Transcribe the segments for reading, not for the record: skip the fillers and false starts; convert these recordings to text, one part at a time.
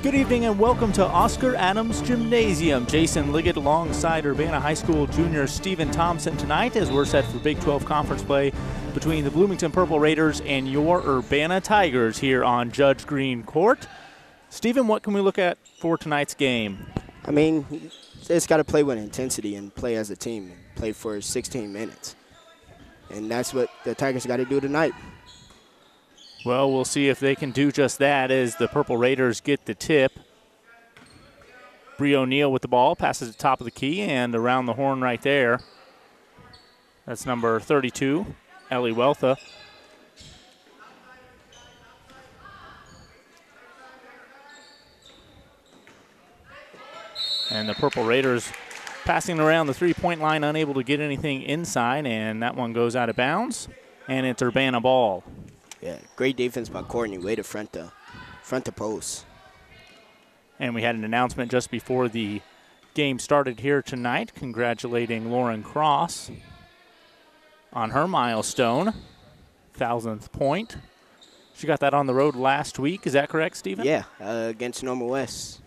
Good evening and welcome to Oscar Adams Gymnasium. Jason Liggett alongside Urbana High School junior Stephen Thompson tonight as we're set for Big 12 conference play between the Bloomington Purple Raiders and your Urbana Tigers here on Judge Green Court. Stephen, what can we look at for tonight's game? I mean, it's got to play with intensity and play as a team and play for 16 minutes. And that's what the Tigers got to do tonight. Well, we'll see if they can do just that as the Purple Raiders get the tip. Bree O'Neill with the ball, passes at the top of the key and around the horn right there. That's number 32, Ellie Weltha. And the Purple Raiders passing around the three-point line, unable to get anything inside, and that one goes out of bounds, and it's Urbana ball. Yeah, great defense by Courtney, way to front the post. And we had an announcement just before the game started here tonight, congratulating Lauren Cross on her milestone, 1,000th point. She got that on the road last week. Is that correct, Stephen? Yeah, against Normal West.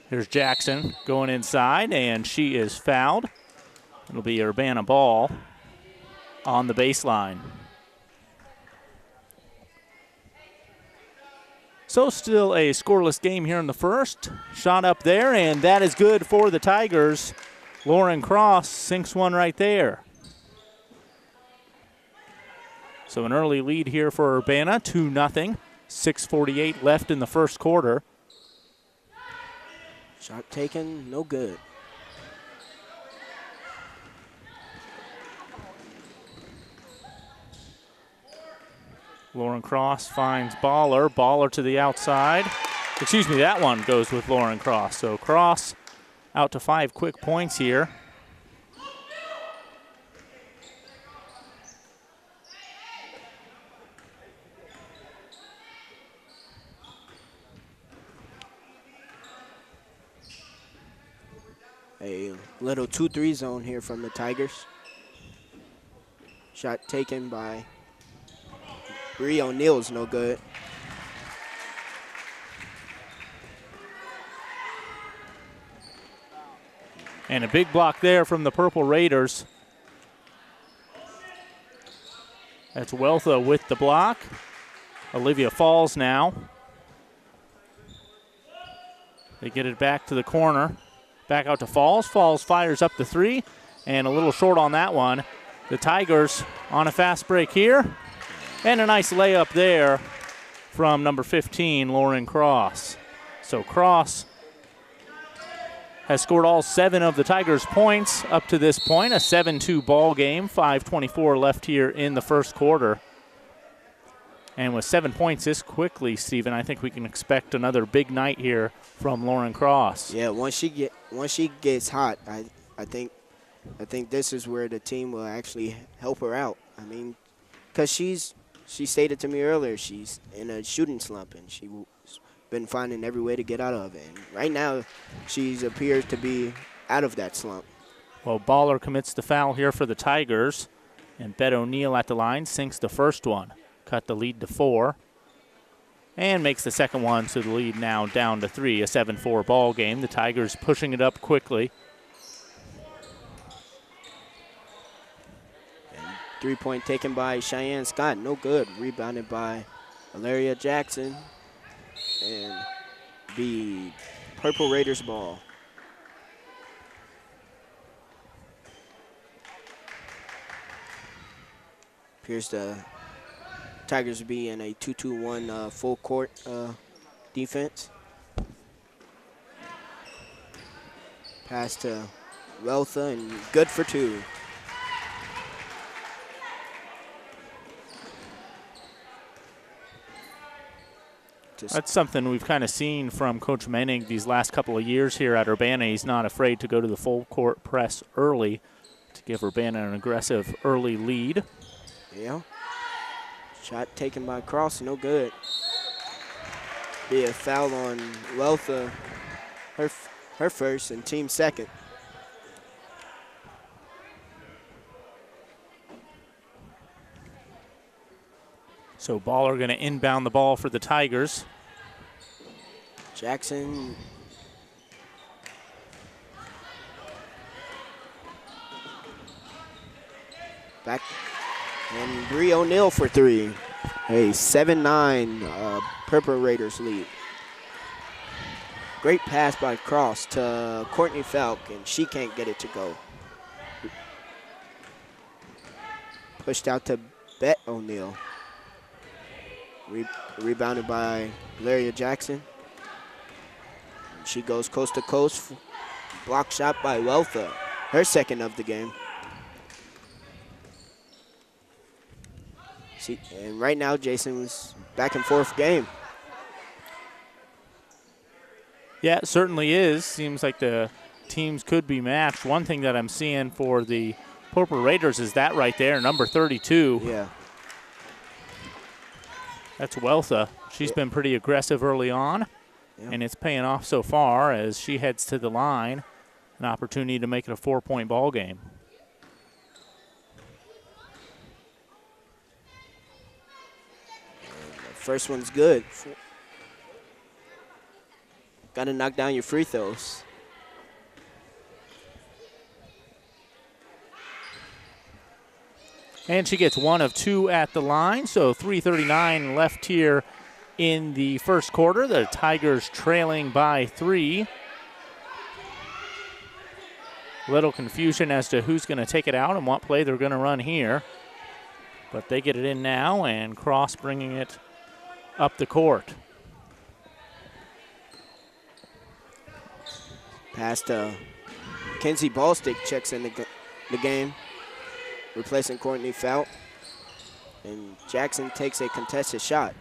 Here's Jackson going inside, and she is fouled. It'll be Urbana ball on the baseline. So still a scoreless game here in the first. Shot up there, and that is good for the Tigers. Lauren Cross sinks one right there. So an early lead here for Urbana, 2-0. 6:48 left in the first quarter. Shot taken, no good. Lauren Cross finds Baller. Baller to the outside. Excuse me, that one goes with Lauren Cross. So Cross out to 5 quick points here. A little 2-3 zone here from the Tigers. Shot taken by Bree O'Neill is no good. And a big block there from the Purple Raiders. That's Weltha with the block. Olivia Falls now. They get it back to the corner. Back out to Falls. Falls fires up the three, and a little short on that one. The Tigers on a fast break here. And a nice layup there from number 15, Lauren Cross. So Cross has scored all 7 of the Tigers' points up to this point. A 7-2 ball game, 5:24 left here in the first quarter. And with 7 points this quickly, Stephen, I think we can expect another big night here from Lauren Cross. Yeah, once she gets hot, I think this is where the team will actually help her out. I mean, because she stated to me earlier she's in a shooting slump, and she's been finding every way to get out of it. And right now, she appears to be out of that slump. Well, Baller commits the foul here for the Tigers, and Bet O'Neill at the line sinks the first one. Cut the lead to 4, and makes the second one, so the lead now down to 3, a 7-4 ball game. The Tigers pushing it up quickly. Three-point taken by Cheyenne Scott, no good. Rebounded by Valeria Jackson, and the Purple Raiders ball. Appears the Tigers will be in a 2-2-1 full court defense. Pass to Weltha, and good for 2. That's something we've kind of seen from Coach Menning these last couple of years here at Urbana. He's not afraid to go to the full court press early to give Urbana an aggressive early lead. Yeah. Shot taken by Cross, no good. Be a foul on Weltha, her first and team second. So Baller going to inbound the ball for the Tigers. Jackson. Back. And Bree O'Neal for three. A 7-9 Purple Raiders lead. Great pass by Cross to Courtney Falk, and she can't get it to go. Pushed out to Bet O'Neal. Rebounded by Laria Jackson. She goes coast to coast. Block shot by Weltha. Her second of the game. And right now, Jason's back and forth game. Yeah, it certainly is. Seems like the teams could be matched. One thing that I'm seeing for the Purple Raiders is that right there, number 32. Yeah. That's Weltha. She's been pretty aggressive early on, and it's paying off so far as she heads to the line. An opportunity to make it a 4-point ball game. First one's good. Got to knock down your free throws. And she gets 1 of 2 at the line, so 3:39 left here in the first quarter. The Tigers trailing by 3. Little confusion as to who's going to take it out and what play they're going to run here. But they get it in now, and Cross bringing it up the court. Pass to Kenzie Ballstick, checks in the game, replacing Courtney Falk. And Jackson takes a contested shot.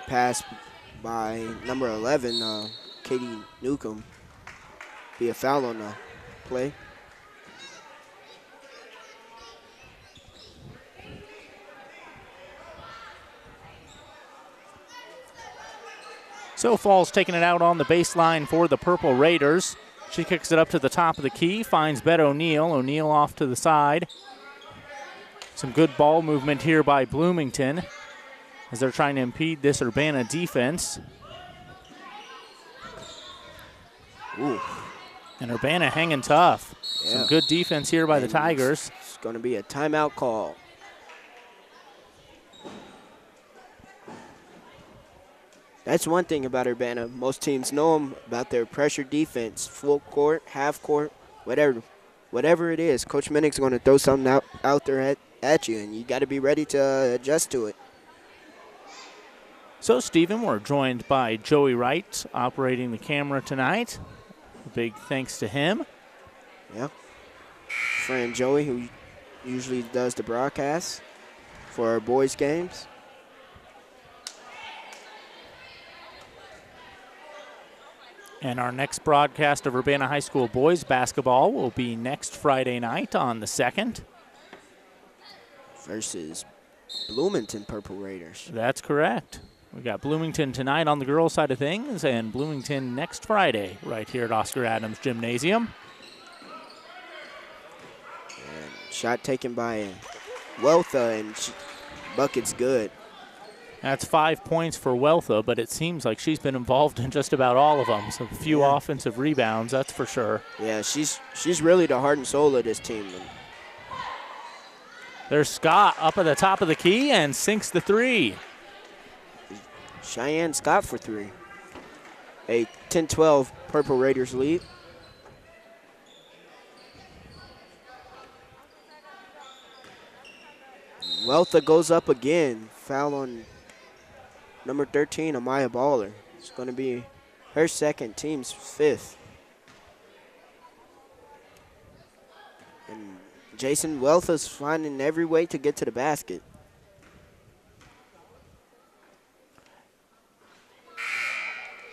Pass by number 11, Katie Newcomb. Be a foul on the play. So Falls taking it out on the baseline for the Purple Raiders. She kicks it up to the top of the key, finds Bet O'Neal. O'Neal off to the side. Some good ball movement here by Bloomington as they're trying to impede this Urbana defense. Ooh. And Urbana hanging tough. Yeah. Some good defense here by the Tigers. It's going to be a timeout call. That's one thing about Urbana. Most teams know them about their pressure defense, full court, half court, whatever it is. Coach Minnick's going to throw something out there at you, and you got to be ready to adjust to it. So, Stephen, we're joined by Joey Wright operating the camera tonight. A big thanks to him. Yeah. Friend Joey, who usually does the broadcast for our boys' games. And our next broadcast of Urbana High School boys basketball will be next Friday night on the 2nd. Versus Bloomington Purple Raiders. That's correct. We got Bloomington tonight on the girls' side of things, and Bloomington next Friday right here at Oscar Adams Gymnasium. And shot taken by Weltha, and bucket's good. That's 5 points for Weltha, but it seems like she's been involved in just about all of them. So a few offensive rebounds, that's for sure. Yeah, she's really the heart and soul of this team. There's Scott up at the top of the key and sinks the 3. Cheyenne Scott for 3. A 10-12 Purple Raiders lead. Weltha goes up again. Foul on number 13, Amaya Baller. It's going to be her second, team's 5th. And Jason Weltha's finding every way to get to the basket.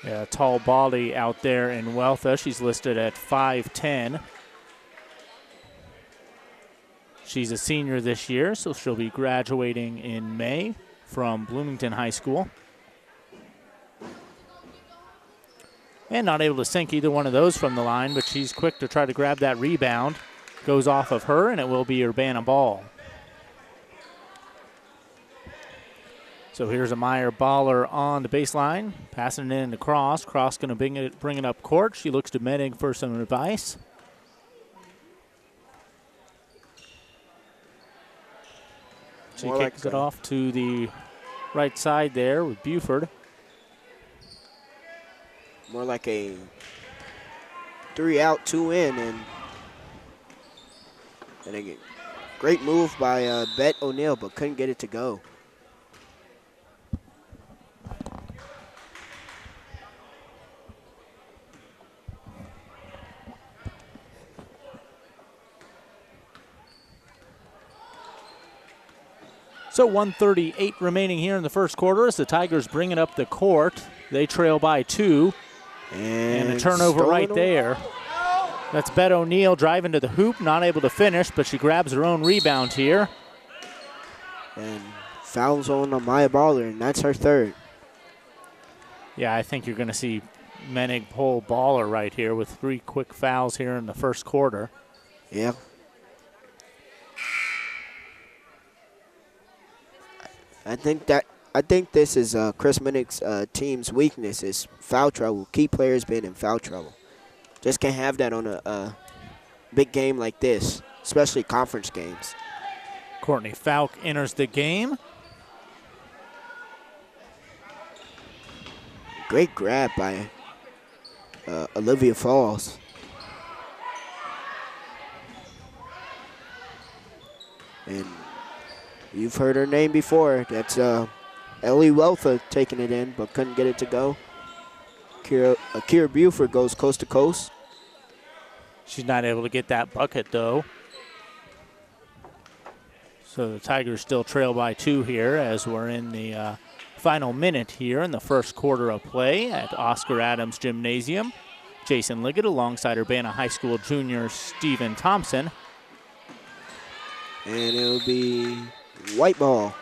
Yeah, tall body out there in Weltha. She's listed at 5'10". She's a senior this year, so she'll be graduating in May from Bloomington High School. And not able to sink either one of those from the line, but she's quick to try to grab that rebound. Goes off of her, and it will be Urbana ball. So here's a Meyer Baller on the baseline, passing it in to Cross. Cross going to bring it up court. She looks to Menig for some advice. She kicks it off to the right side there with Buford. More like a 3 out, 2 in, and a great move by Bet O'Neill, but couldn't get it to go. So 1:38 remaining here in the first quarter as the Tigers bring it up the court. They trail by 2. And a turnover right there. That's Bet O'Neill driving to the hoop, not able to finish, but she grabs her own rebound here. And fouls on Maya Baller, and that's her third. Yeah, I think you're going to see Menig pull Baller right here with 3 quick fouls here in the first quarter. Yeah. I think this is Chris Menig's team's weakness is foul trouble. Key players being in foul trouble. Just can't have that on a big game like this, especially conference games. Courtney Falk enters the game. Great grab by Olivia Falls. And you've heard her name before. That's Ellie Weltha taking it in, but couldn't get it to go. Akira Buford goes coast to coast. She's not able to get that bucket, though. So the Tigers still trail by 2 here as we're in the final minute here in the first quarter of play at Oscar Adams Gymnasium. Jason Liggett alongside Urbana High School junior Stephen Thompson. And it'll be white ball.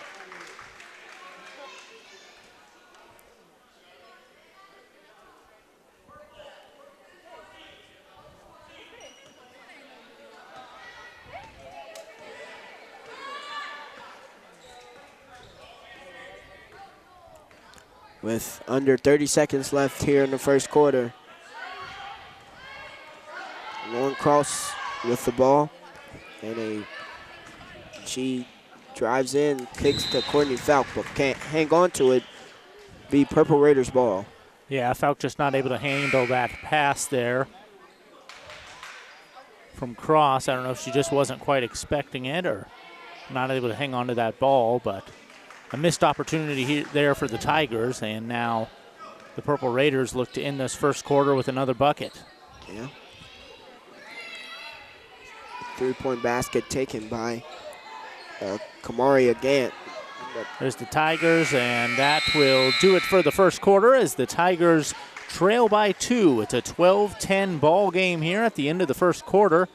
With under 30 seconds left here in the first quarter. Lauren Cross with the ball. And she drives in, kicks to Courtney Falk, but can't hang on to it. Be Purple Raiders ball. Yeah, Falk just not able to handle that pass there from Cross. I don't know if she just wasn't quite expecting it or not able to hang on to that ball, but a missed opportunity there for the Tigers, and now the Purple Raiders look to end this first quarter with another bucket. Yeah. 3-point basket taken by Kamari again. There's the Tigers, and that will do it for the first quarter as the Tigers trail by 2. It's a 12-10 ball game here at the end of the first quarter.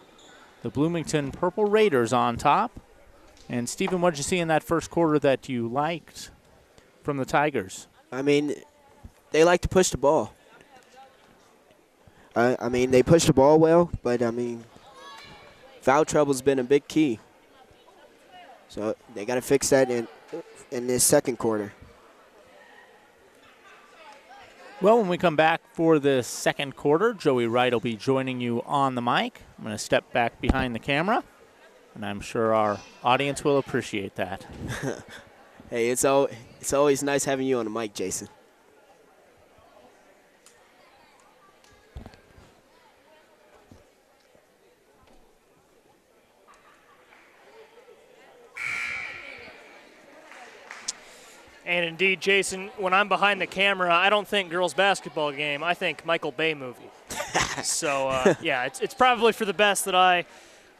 The Bloomington Purple Raiders on top. And, Stephen, what did you see in that first quarter that you liked from the Tigers? I mean, they like to push the ball. I mean, they push the ball well, but, I mean, foul trouble's been a big key. So they got to fix that in this second quarter. Well, when we come back for the second quarter, Joey Wright will be joining you on the mic. I'm going to step back behind the camera, and I'm sure our audience will appreciate that. Hey, it's always nice having you on the mic, Jason. And indeed, Jason, when I'm behind the camera, I don't think girls basketball game. I think Michael Bay movie. So, yeah, it's probably for the best that I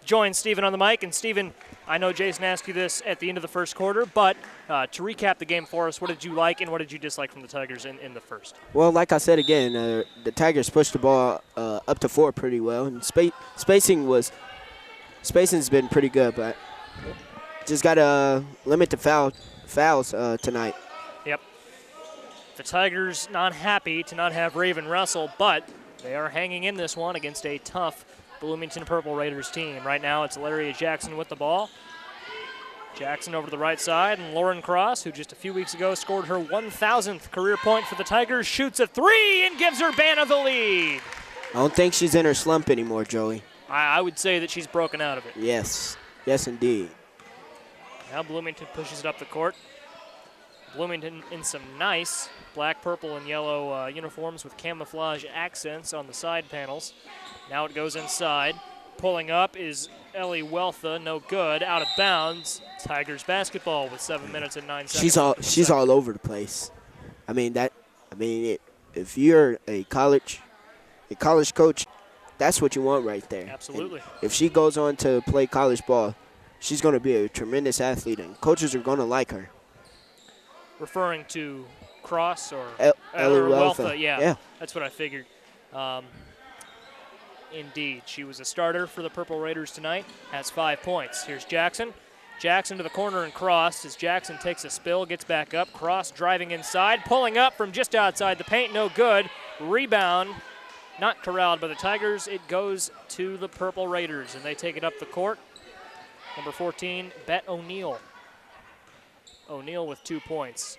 join Stephen on the mic. And Stephen, I know Jason asked you this at the end of the first quarter, but to recap the game for us, what did you like and what did you dislike from the Tigers in the first? Well, like I said again, the Tigers pushed the ball up to 4 pretty well, and spacing's been pretty good, but just got to limit the fouls tonight. Yep. The Tigers not happy to not have Raven Russell, but they are hanging in this one against a tough Bloomington Purple Raiders team. Right now it's Laria Jackson with the ball. Jackson over to the right side, and Lauren Cross, who just a few weeks ago scored her 1,000th career point for the Tigers, shoots a 3 and gives Urbana the lead. I don't think she's in her slump anymore, Joey. I would say that she's broken out of it. Yes. Yes, indeed. Now Bloomington pushes it up the court. Bloomington in some nice black, purple, and yellow uniforms with camouflage accents on the side panels. Now it goes inside. Pulling up is Ellie Weltha, no good, out of bounds. Tigers basketball with 7 minutes and 9 seconds. She's all over the place. If you're a college coach, that's what you want right there. Absolutely. And if she goes on to play college ball, she's going to be a tremendous athlete, and coaches are going to like her. Referring to Cross or Ellie Weltha, yeah. Yeah, that's what I figured. Indeed, she was a starter for the Purple Raiders tonight, has 5 points. Here's Jackson. Jackson to the corner and Cross as Jackson takes a spill, gets back up. Cross driving inside, pulling up from just outside the paint, no good. Rebound, not corralled by the Tigers. It goes to the Purple Raiders, and they take it up the court. Number 14, Bet O'Neill. O'Neill with 2 points.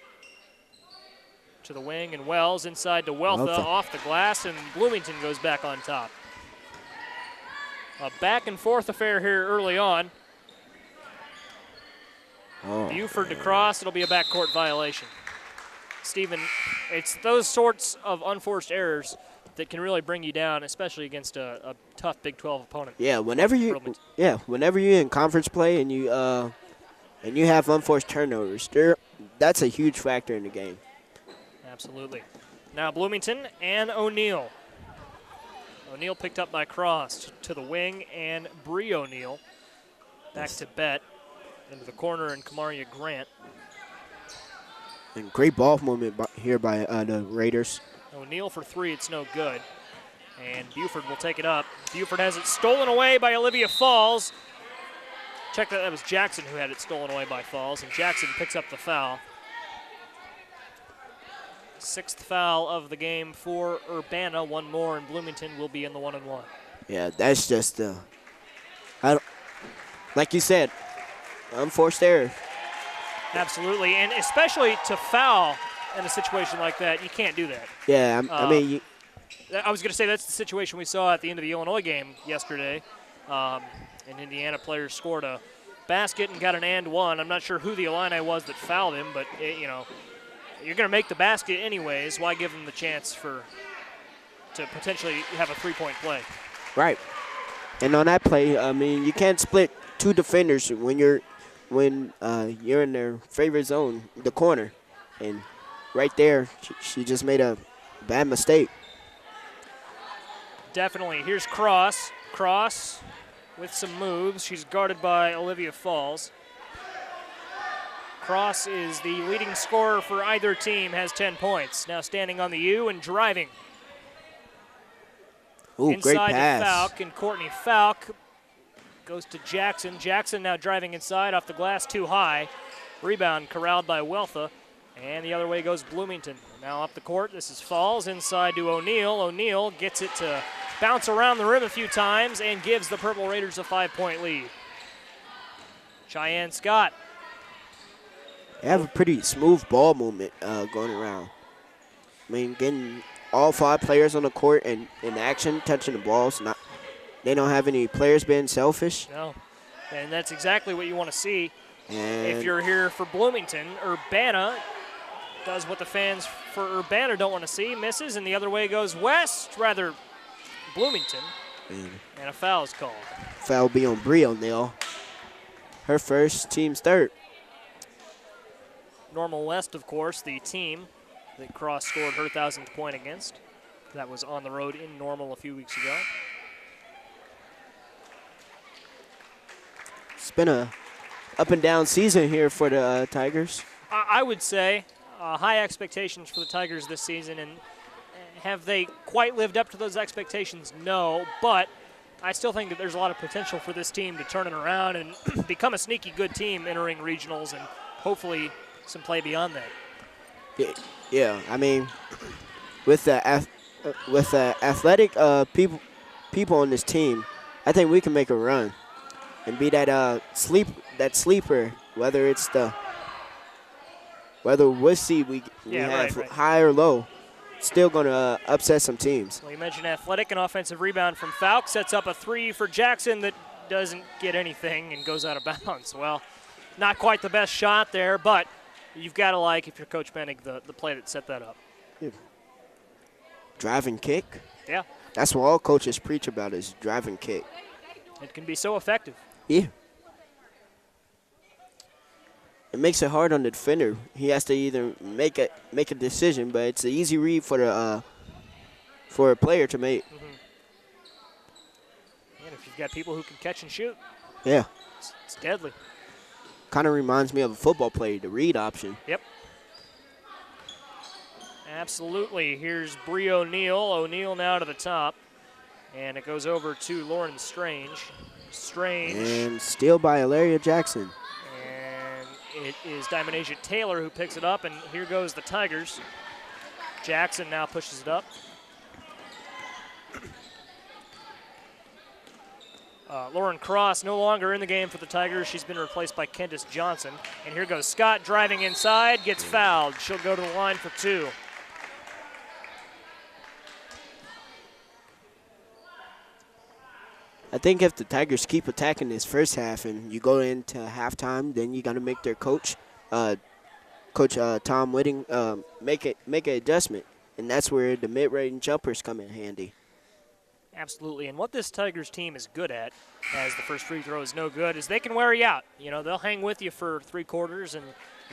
To the wing, and Wells inside to Weltha, off the glass, and Bloomington goes back on top. A back-and-forth affair here early on. Buford to Cross, it'll be a backcourt violation. Stephen, it's those sorts of unforced errors that can really bring you down, especially against a tough Big 12 opponent. Yeah, whenever you're in conference play and you have unforced turnovers, that's a huge factor in the game. Absolutely. Now Bloomington and O'Neill. O'Neill picked up by Cross to the wing, and Bree O'Neill back to Bet into the corner, and Kamaria Grant. And great ball movement here by the Raiders. O'Neill for 3, it's no good. And Buford will take it up. Buford has it stolen away by Olivia Falls. Check that was Jackson who had it stolen away by Falls, and Jackson picks up the foul. 6th foul of the game for Urbana. 1 more, and Bloomington will be in the 1-1. Yeah, that's just like you said, unforced error. Absolutely, and especially to foul in a situation like that, you can't do that. Yeah, I was going to say that's the situation we saw at the end of the Illinois game yesterday. And Indiana players scored a basket and got an and one. I'm not sure who the Illini was that fouled him, but you're going to make the basket anyways. Why give them the chance to potentially have a 3-point play? Right. And on that play, you can't split 2 defenders when you're in their favorite zone, the corner. And right there, she just made a bad mistake. Definitely. Here's Cross. Cross with some moves. She's guarded by Olivia Falls. Cross is the leading scorer for either team, has 10 points. Now standing on the U and driving. Ooh, inside great pass. to Falk, and Courtney Falk goes to Jackson. Jackson now driving inside off the glass too high. Rebound corralled by Weltha. And the other way goes Bloomington. Now up the court, this is Falls inside to O'Neill. O'Neill gets it to bounce around the rim a few times and gives the Purple Raiders a 5-point lead. Cheyenne Scott. They have a pretty smooth ball movement going around. Getting all 5 players on the court and in action, touching the balls. They don't have any players being selfish. No, and that's exactly what you want to see. And if you're here for Bloomington, Urbana does what the fans for Urbana don't want to see, misses, and the other way goes Bloomington, and a foul is called. Foul be on Bree O'Neill. Her first, team's third. Normal West, of course, the team that Cross scored her 1,000th point against. That was on the road in Normal a few weeks ago. It's been a up and down season here for the Tigers. I would say high expectations for the Tigers this season, and have they quite lived up to those expectations? No, but I still think that there's a lot of potential for this team to turn it around and become a sneaky good team entering regionals and hopefully some play beyond that. Yeah, I mean, with the athletic people on this team, I think we can make a run and be that sleeper, whether what seed we have, right. high or low. Still going to upset some teams. Well, you mentioned athletic, and offensive rebound from Falk sets up a three for Jackson that doesn't get anything and goes out of bounds. Well, not quite the best shot there, but you've got to like, if you're Coach Bennig, the play that set that up. Yeah. Drive and kick. Yeah. That's what all coaches preach about is drive and kick. It can be so effective. Yeah. It makes it hard on the defender. He has to either make a decision, but it's an easy read for a player to make. Mm-hmm. And if you've got people who can catch and shoot, yeah, it's deadly. Kind of reminds me of a football play, the read option. Yep. Absolutely. Here's Bree O'Neill. O'Neill now to the top, and it goes over to Lauren Strange. And steal by Ilaria Jackson. It is Diamond Asia Taylor who picks it up, and here goes the Tigers. Jackson now pushes it up. Lauren Cross no longer in the game for the Tigers. She's been replaced by Candace Johnson. And here goes Scott driving inside, gets fouled. She'll go to the line for two. I think if the Tigers keep attacking this first half and you go into halftime, then you got to make their coach Tom Whitting, make an adjustment, and that's where the mid-range jumpers come in handy. Absolutely, and what this Tigers team is good at, as the first free throw is no good, is they can wear you out. You know, they'll hang with you for three quarters, and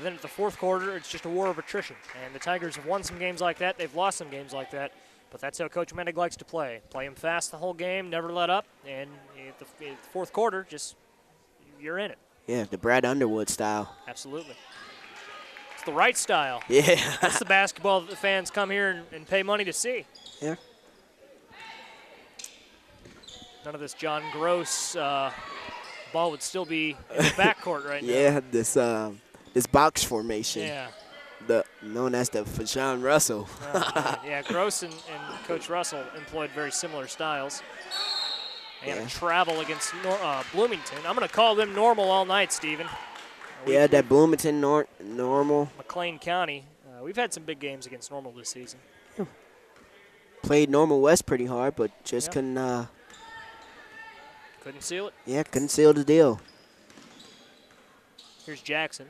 then at the fourth quarter, it's just a war of attrition. And the Tigers have won some games like that. They've lost some games like that. But that's how Coach Mendig likes to play. Play him fast the whole game, never let up, and at the fourth quarter, just you're in it. Yeah, the Brad Underwood style. Absolutely. It's the right style. Yeah. That's the basketball that the fans come here and pay money to see. Yeah. None of this John Gross ball would still be in the backcourt right now. Yeah, this box formation. Yeah. Known as the Fashawn Russell. Yeah, Gross and Coach Russell employed very similar styles. And travel against Bloomington. I'm going to call them normal all night, Stephen. Yeah, that Bloomington normal. McLean County. We've had some big games against normal this season. Played Normal West pretty hard, but just couldn't. Couldn't seal it? Yeah, couldn't seal the deal. Here's Jackson.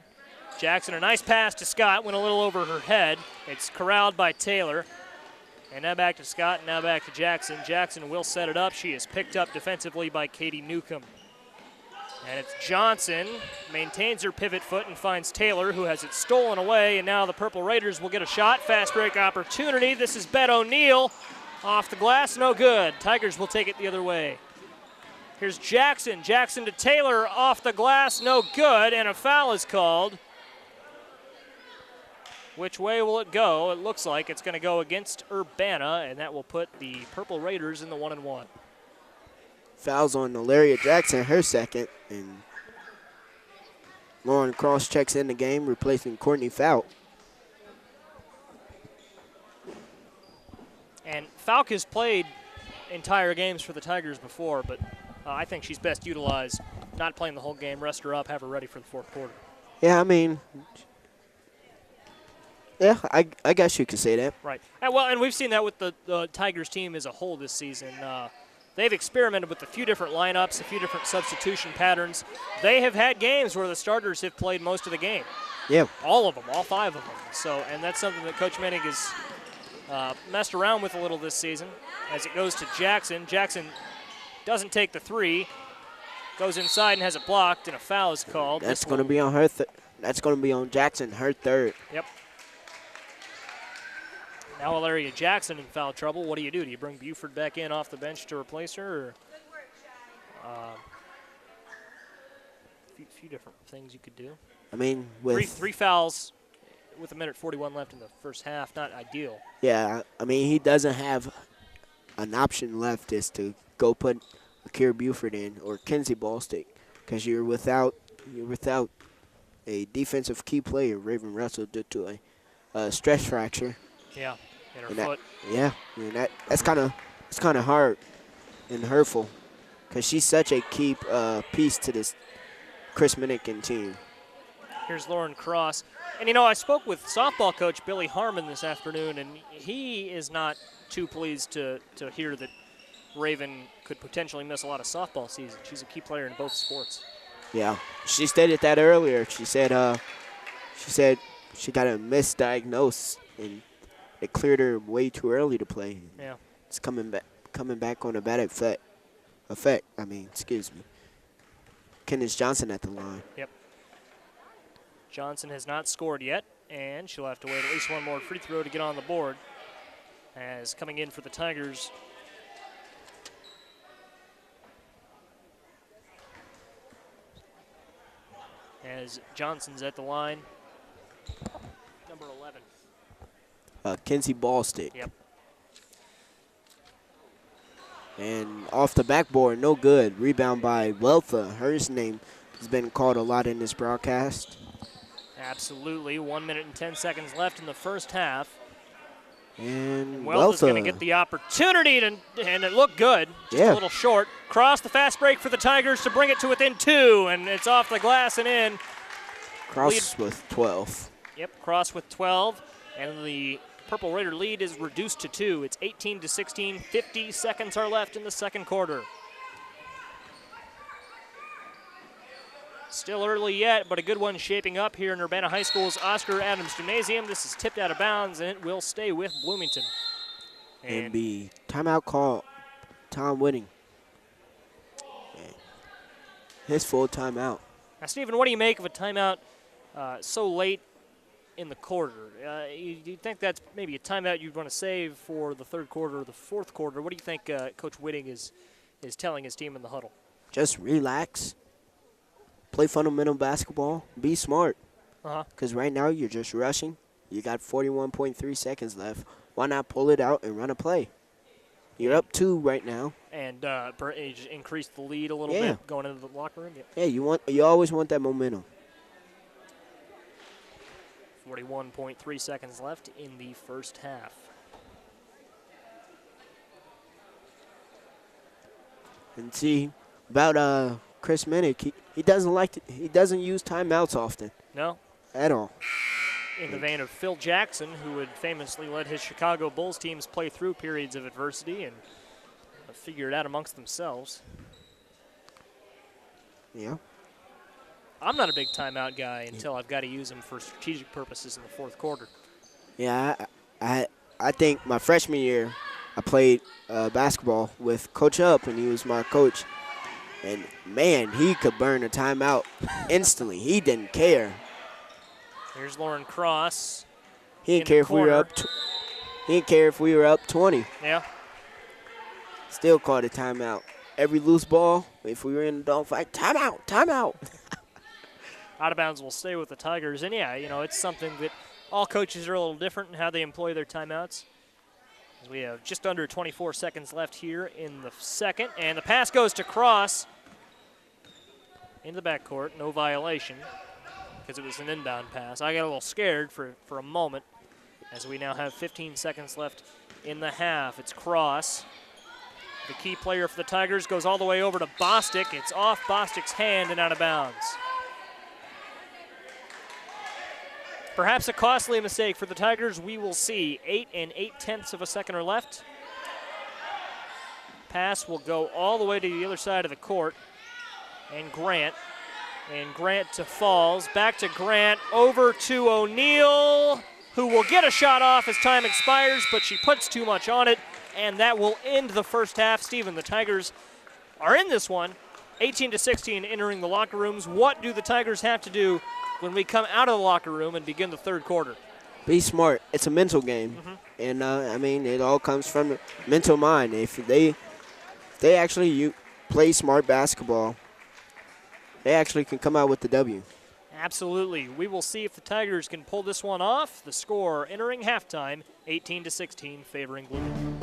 Jackson, a nice pass to Scott, went a little over her head. It's corralled by Taylor. And now back to Scott, and now back to Jackson. Jackson will set it up. She is picked up defensively by Katie Newcomb. And it's Johnson, maintains her pivot foot and finds Taylor, who has it stolen away. And now the Purple Raiders will get a shot. Fast break opportunity. This is Bet O'Neill. Off the glass, no good. Tigers will take it the other way. Here's Jackson. Jackson to Taylor, off the glass, no good. And a foul is called. Which way will it go? It looks like it's going to go against Urbana, and that will put the Purple Raiders in the 1-1. Fouls on Ilaria Jackson, her second, and Lauren Cross checks in the game, replacing Courtney Falk. And Falk has played entire games for the Tigers before, but I think she's best utilized not playing the whole game, rest her up, have her ready for the fourth quarter. Yeah, I mean, yeah, I guess you could say that. Right. And we've seen that with the Tigers team as a whole this season. They've experimented with a few different lineups, a few different substitution patterns. They have had games where the starters have played most of the game. Yeah. All of them, all five of them. So, and that's something that Coach Mennig has messed around with a little this season. As it goes to Jackson. Jackson doesn't take the three, goes inside and has it blocked, and a foul is called. That's going to be on her. That's going to be on Jackson, her third. Yep. Now Ilaria Jackson in foul trouble. What do? Do you bring Buford back in off the bench to replace her? Or, few different things you could do. I mean, with Three fouls with 1:41 left in the first half, not ideal. Yeah, I mean, he doesn't have an option left is to go put Akira Buford in or Kenzie Ballstick because you're without a defensive key player, Raven Russell, due to a stress fracture. Yeah, in her And foot. Yeah, and that's kind of hard and hurtful because she's such a key piece to this Chris Minnikin team. Here's Lauren Cross. And, you know, I spoke with softball coach Billy Harmon this afternoon, and he is not too pleased to hear that Raven could potentially miss a lot of softball season. She's a key player in both sports. Yeah, she stated that earlier. She said she got a misdiagnosis and it cleared her way too early to play. Yeah, it's coming back on a bad effect. I mean, excuse me. Kenneth Johnson at the line. Yep. Johnson has not scored yet, and she'll have to wait at least one more free throw to get on the board. As coming in for the Tigers, as Johnson's at the line, number 11. Kenzie Ballstick. Yep. And off the backboard, no good. Rebound by Weltha. Her name has been called a lot in this broadcast. Absolutely. 1 minute and 10 seconds left in the first half. And Weltha's going to Weltha. get the opportunity, and it looked good. Just a little short. Cross the fast break for the Tigers to bring it to within 2, and it's off the glass and in. Cross with 12. Yep, Cross with 12, and the Purple Raider lead is reduced to 2. It's 18-16. 50 seconds are left in the second quarter. Still early yet, but a good one shaping up here in Urbana High School's Oscar Adams Gymnasium. This is tipped out of bounds, and it will stay with Bloomington. And the timeout call, Tom Whitting. His full timeout. Now, Stephen, what do you make of a timeout so late in the quarter? Do you think that's maybe a timeout you'd want to save for the third quarter or the fourth quarter? What do you think Coach Whitting is telling his team in the huddle? Just relax. Play fundamental basketball. Be smart. Because right now you're just rushing. You got 41.3 seconds left. Why not pull it out and run a play? You're up 2 right now. And increase the lead a little bit going into the locker room. Yeah, you always want that momentum. 41.3 seconds left in the first half. And see about Chris Minnick, he doesn't use timeouts often. No. At all. In the vein of Phil Jackson, who had famously led his Chicago Bulls teams play through periods of adversity and figure it out amongst themselves. Yeah. I'm not a big timeout guy until I've got to use them for strategic purposes in the fourth quarter. Yeah, I think my freshman year, I played basketball with Coach Up, and he was my coach. And, man, he could burn a timeout instantly. He didn't care. Here's Lauren Cross. He didn't care if we were up. He didn't care if we were up 20. Yeah. Still called a timeout. Every loose ball, if we were in a dogfight, timeout, timeout. Out of bounds will stay with the Tigers. And, yeah, you know, it's something that all coaches are a little different in how they employ their timeouts. As we have just under 24 seconds left here in the second. And the pass goes to Cross in the backcourt. No violation because it was an inbound pass. I got a little scared for a moment as we now have 15 seconds left in the half. It's Cross. The key player for the Tigers goes all the way over to Bostic. It's off Bostic's hand and out of bounds. Perhaps a costly mistake for the Tigers. We will see. 8 8/10 of a second are left. Pass will go all the way to the other side of the court. And Grant to Falls. Back to Grant. Over to O'Neal, who will get a shot off as time expires, but she puts too much on it, and that will end the first half. Stephen, the Tigers are in this one. 18-16 entering the locker rooms. What do the Tigers have to do when we come out of the locker room and begin the third quarter? Be smart. It's a mental game. And, I mean, it all comes from the mental mind. If they actually play smart basketball, they actually can come out with the W. Absolutely. We will see if the Tigers can pull this one off. The score entering halftime, 18-16, favoring Bloomington.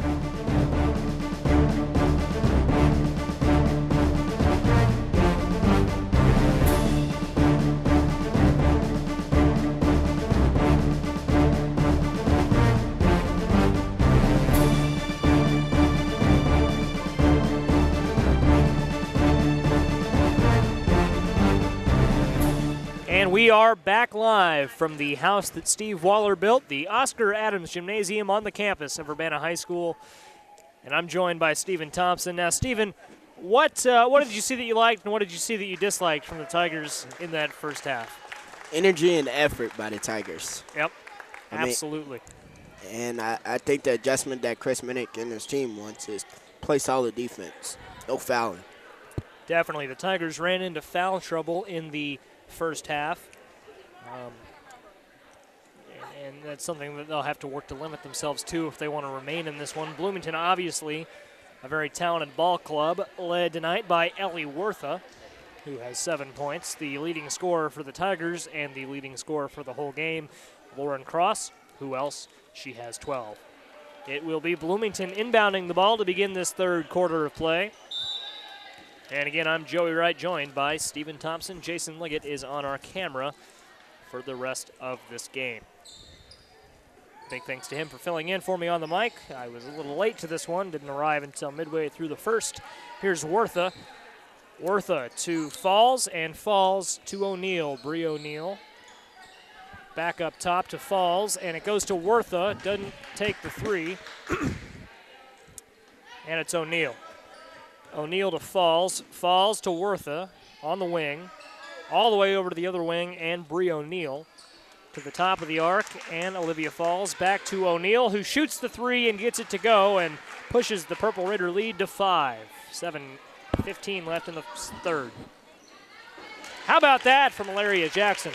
And we are back live from the house that Steve Waller built, the Oscar Adams Gymnasium on the campus of Urbana High School. And I'm joined by Stephen Thompson. Now, Stephen, what did you see that you liked and what did you see that you disliked from the Tigers in that first half? Energy and effort by the Tigers. Yep, absolutely. And I think the adjustment that Chris Minnick and his team wants is play solid defense, no fouling. Definitely. The Tigers ran into foul trouble in the first half. And that's something that they'll have to work to limit themselves to if they want to remain in this one. Bloomington, obviously, a very talented ball club, led tonight by Ellie Wortha, who has 7 points, the leading scorer for the Tigers and the leading scorer for the whole game. Lauren Cross, who else? She has 12. It will be Bloomington inbounding the ball to begin this third quarter of play. And again, I'm Joey Wright, joined by Stephen Thompson. Jason Liggett is on our camera for the rest of this game. Big thanks to him for filling in for me on the mic. I was a little late to this one, didn't arrive until midway through the first. Here's Wortha. Wortha to Falls, and Falls to O'Neill. Bree O'Neill back up top to Falls, and it goes to Wortha. Doesn't take the three. And it's O'Neill. O'Neill to Falls. Falls to Wortha on the wing. All the way over to the other wing, and Bree O'Neill to the top of the arc, and Olivia Falls back to O'Neill, who shoots the three and gets it to go and pushes the Purple Raider lead to 5. 7:15 left in the third. How about that from Ilaria Jackson?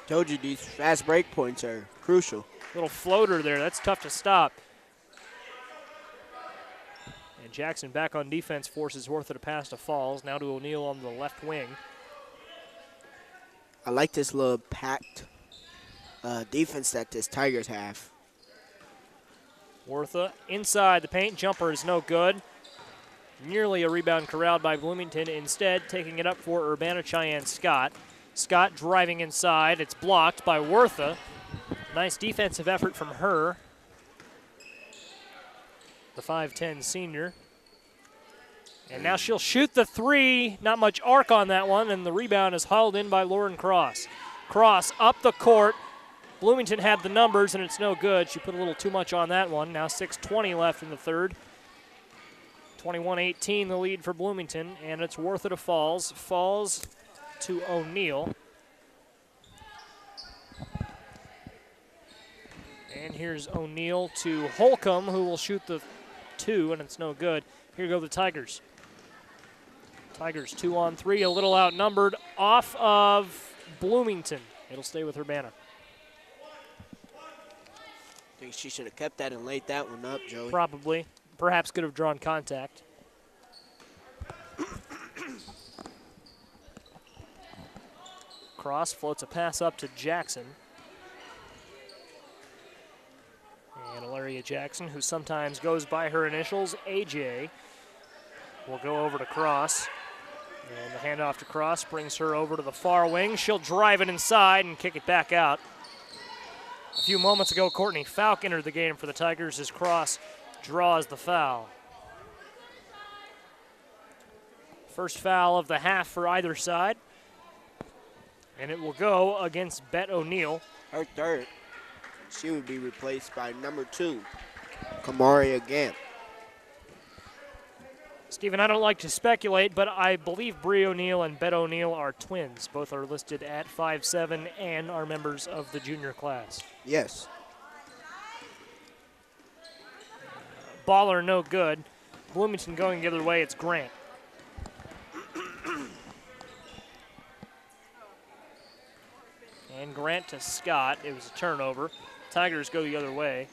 Told you these fast break points are crucial. Little floater there. That's tough to stop. And Jackson back on defense forces Wortha to pass to Falls. Now to O'Neill on the left wing. I like this little packed defense that this Tigers have. Wortha inside the paint. Jumper is no good. Nearly a rebound corralled by Bloomington. Instead, taking it up for Urbana Cheyenne Scott. Scott driving inside. It's blocked by Wortha. Nice defensive effort from her. The 5'10 senior. And now she'll shoot the three. Not much arc on that one, and the rebound is hauled in by Lauren Cross. Cross up the court. Bloomington had the numbers, and it's no good. She put a little too much on that one. Now 6:20 left in the third. 21-18 the lead for Bloomington, and it's Wortha to Falls. Falls to O'Neill. And here's O'Neill to Holcomb, who will shoot the two, and it's no good. Here go the Tigers. Tigers 2-on-3, a little outnumbered off of Bloomington. It'll stay with Urbana. I think she should have kept that and laid that one up, Joey. Probably. Perhaps could have drawn contact. Cross floats a pass up to Jackson. And Ilaria Jackson, who sometimes goes by her initials, AJ, will go over to Cross. And the handoff to Cross brings her over to the far wing. She'll drive it inside and kick it back out. A few moments ago, Courtney Falk entered the game for the Tigers as Cross draws the foul. First foul of the half for either side. And it will go against Bet O'Neill. Her third. She would be replaced by number 2, Kamaria Gant. Stephen, I don't like to speculate, but I believe Bree O'Neill and Bet O'Neill are twins. Both are listed at 5'7" and are members of the junior class. Yes. Baller no good. Bloomington going the other way, it's Grant. And Grant to Scott. It was a turnover. Tigers go the other way.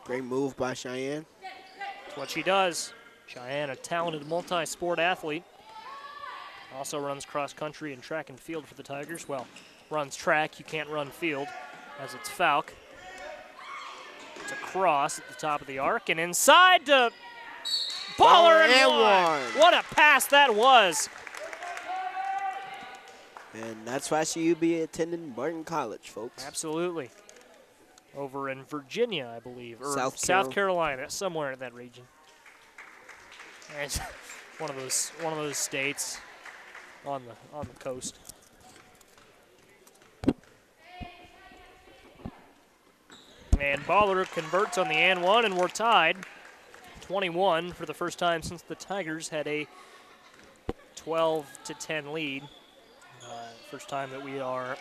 Great move by Cheyenne. That's what she does. Cheyenne, a talented multi-sport athlete. Also runs cross country and track and field for the Tigers. Well, runs track, you can't run field, as it's Falk. It's a cross at the top of the arc, and inside to Baller and one. What a pass that was. And that's why she'll be attending Barton College, folks. Absolutely. Over in Virginia, I believe, or South Carolina, somewhere in that region. And it's one of those states on the coast. And Baller converts on the and one, and we're tied. 21 for the first time since the Tigers had a 12-10 lead. First time that we are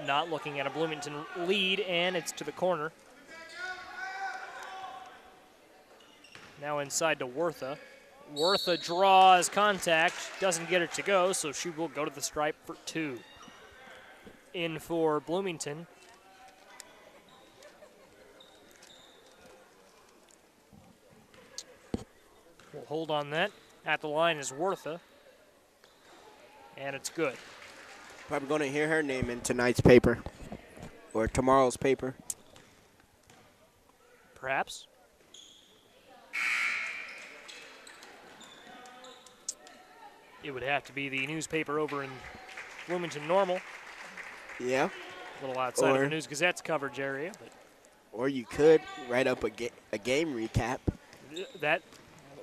not looking at a Bloomington lead, and it's to the corner. Now inside to Wortha. Wortha draws contact, doesn't get it to go, so she will go to the stripe for two. In for Bloomington. We'll hold on that. At the line is Wortha. And it's good. Probably going to hear her name in tonight's paper or tomorrow's paper. Perhaps. It would have to be the newspaper over in Bloomington Normal. Yeah. A little outside of the News Gazette's coverage area. But or you could write up a game recap. That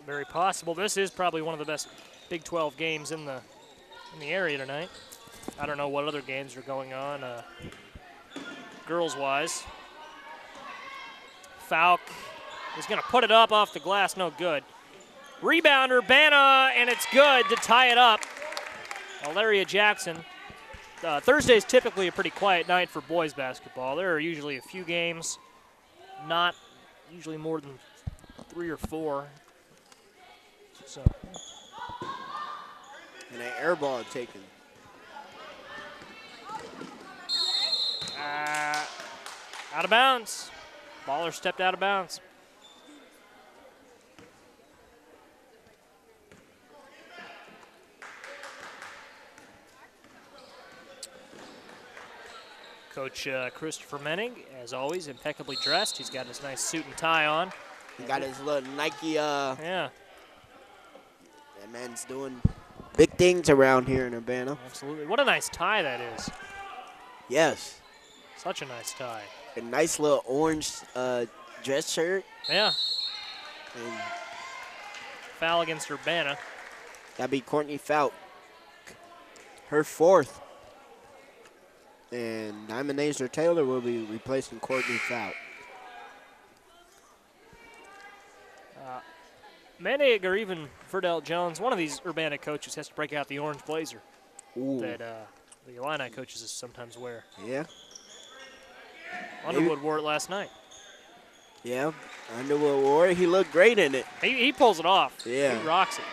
very possible. This is probably one of the best Big 12 games in the area tonight. I don't know what other games are going on girls-wise. Falk is going to put it up off the glass, no good. Rebound, Urbana, and it's good to tie it up. Valeria Jackson. Thursday's typically a pretty quiet night for boys basketball. There are usually a few games, not usually more than 3 or 4. So. And an air ball taken. Out of bounds. Baller stepped out of bounds. Coach Christopher Menning, as always, impeccably dressed. He's got his nice suit and tie on. He got his little Nike. Yeah. That man's doing big things around here in Urbana. Absolutely. What a nice tie that is. Yes. Such a nice tie. A nice little orange dress shirt. Yeah. And foul against Urbana. That'd be Courtney Falk. Her 4th. And Diamond Azer Taylor will be replacing Courtney Falk. Manig or even Verdell Jones, one of these Urbana coaches has to break out the orange blazer. Ooh. That the Illini coaches sometimes wear. Yeah. Underwood wore it last night. Yeah, Underwood wore it. He looked great in it. He pulls it off. Yeah. He rocks it.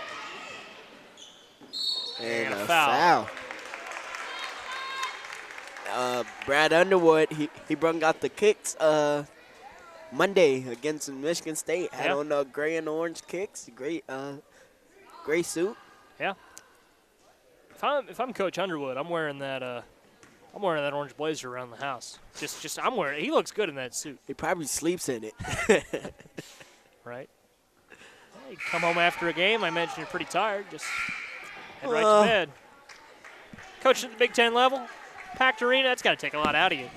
And a foul. Brad Underwood, he brung out the kicks Monday against Michigan State. Had on the gray and orange kicks. Great gray suit. Yeah. If I'm Coach Underwood, I'm wearing that orange blazer around the house. Just I'm wearing it. He looks good in that suit. He probably sleeps in it. Right. Well, you come home after a game. I mentioned you're pretty tired. Just head right to bed. Coach at the Big Ten level, packed arena. That's got to take a lot out of you.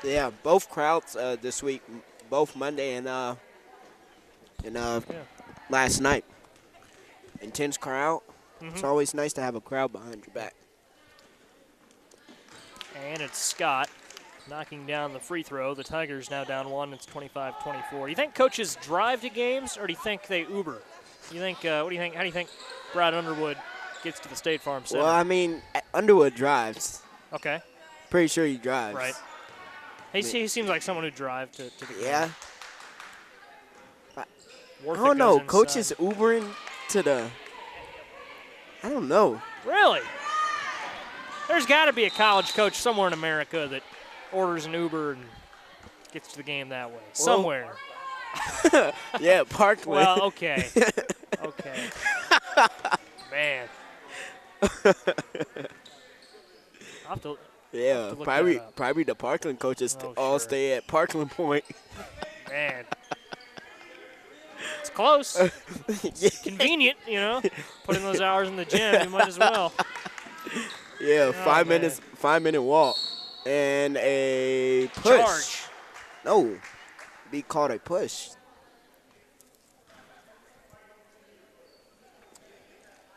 Yeah, both crowds this week, both Monday and last night. Intense crowd. Mm-hmm. It's always nice to have a crowd behind your back. And it's Scott knocking down the free throw. The Tigers now down 1. It's 25-24. Do you think coaches drive to games, or do you think they Uber? You think? What do you think? How do you think Brad Underwood gets to the State Farm Center? Well, I mean, Underwood drives. Okay. Pretty sure he drives. Right. He seems like someone who drives to the game. Yeah. I don't know. Coach is Ubering to the. I don't know. Really? There's got to be a college coach somewhere in America that orders an Uber and gets to the game that way. Somewhere. Yeah, Parkland. Well, okay. Okay. Man. I'll have to, Yeah, look probably that up. probably the Parkland coaches Oh, all sure. stay at Parkland Point. Man. It's close. Yeah. Convenient, you know. Putting those hours in the gym, you might as well. Yeah, Oh, 5 minute walk. And a push. Charge. No, be called a push.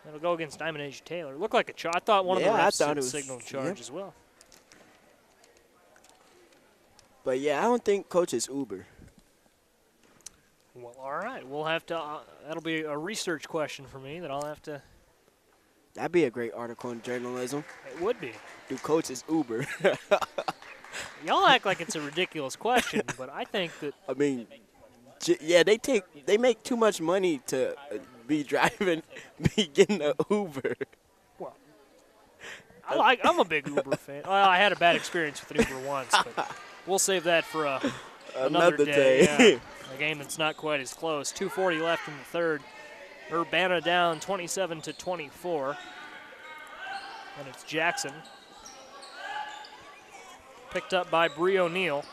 That'll go against Diamond Age Taylor. Looked like a charge. I thought one of the Yeah, I refs thought had it was- signaled charge yeah. as well. But yeah, I don't think coach is Uber. Well, all right. We'll have to. That'll be a research question for me that I'll have to. That'd be a great article in journalism. It would be. Do coaches Uber? Y'all act like it's a ridiculous question, but I think that I mean, yeah, they make too much money to be driving, be getting an Uber. well, I'm a big Uber fan. Well, I had a bad experience with an Uber once, but we'll save that for another day. Yeah. A game that's not quite as close. 2:40 left in the third. Urbana down 27-24. And it's Jackson. Picked up by Bree O'Neill.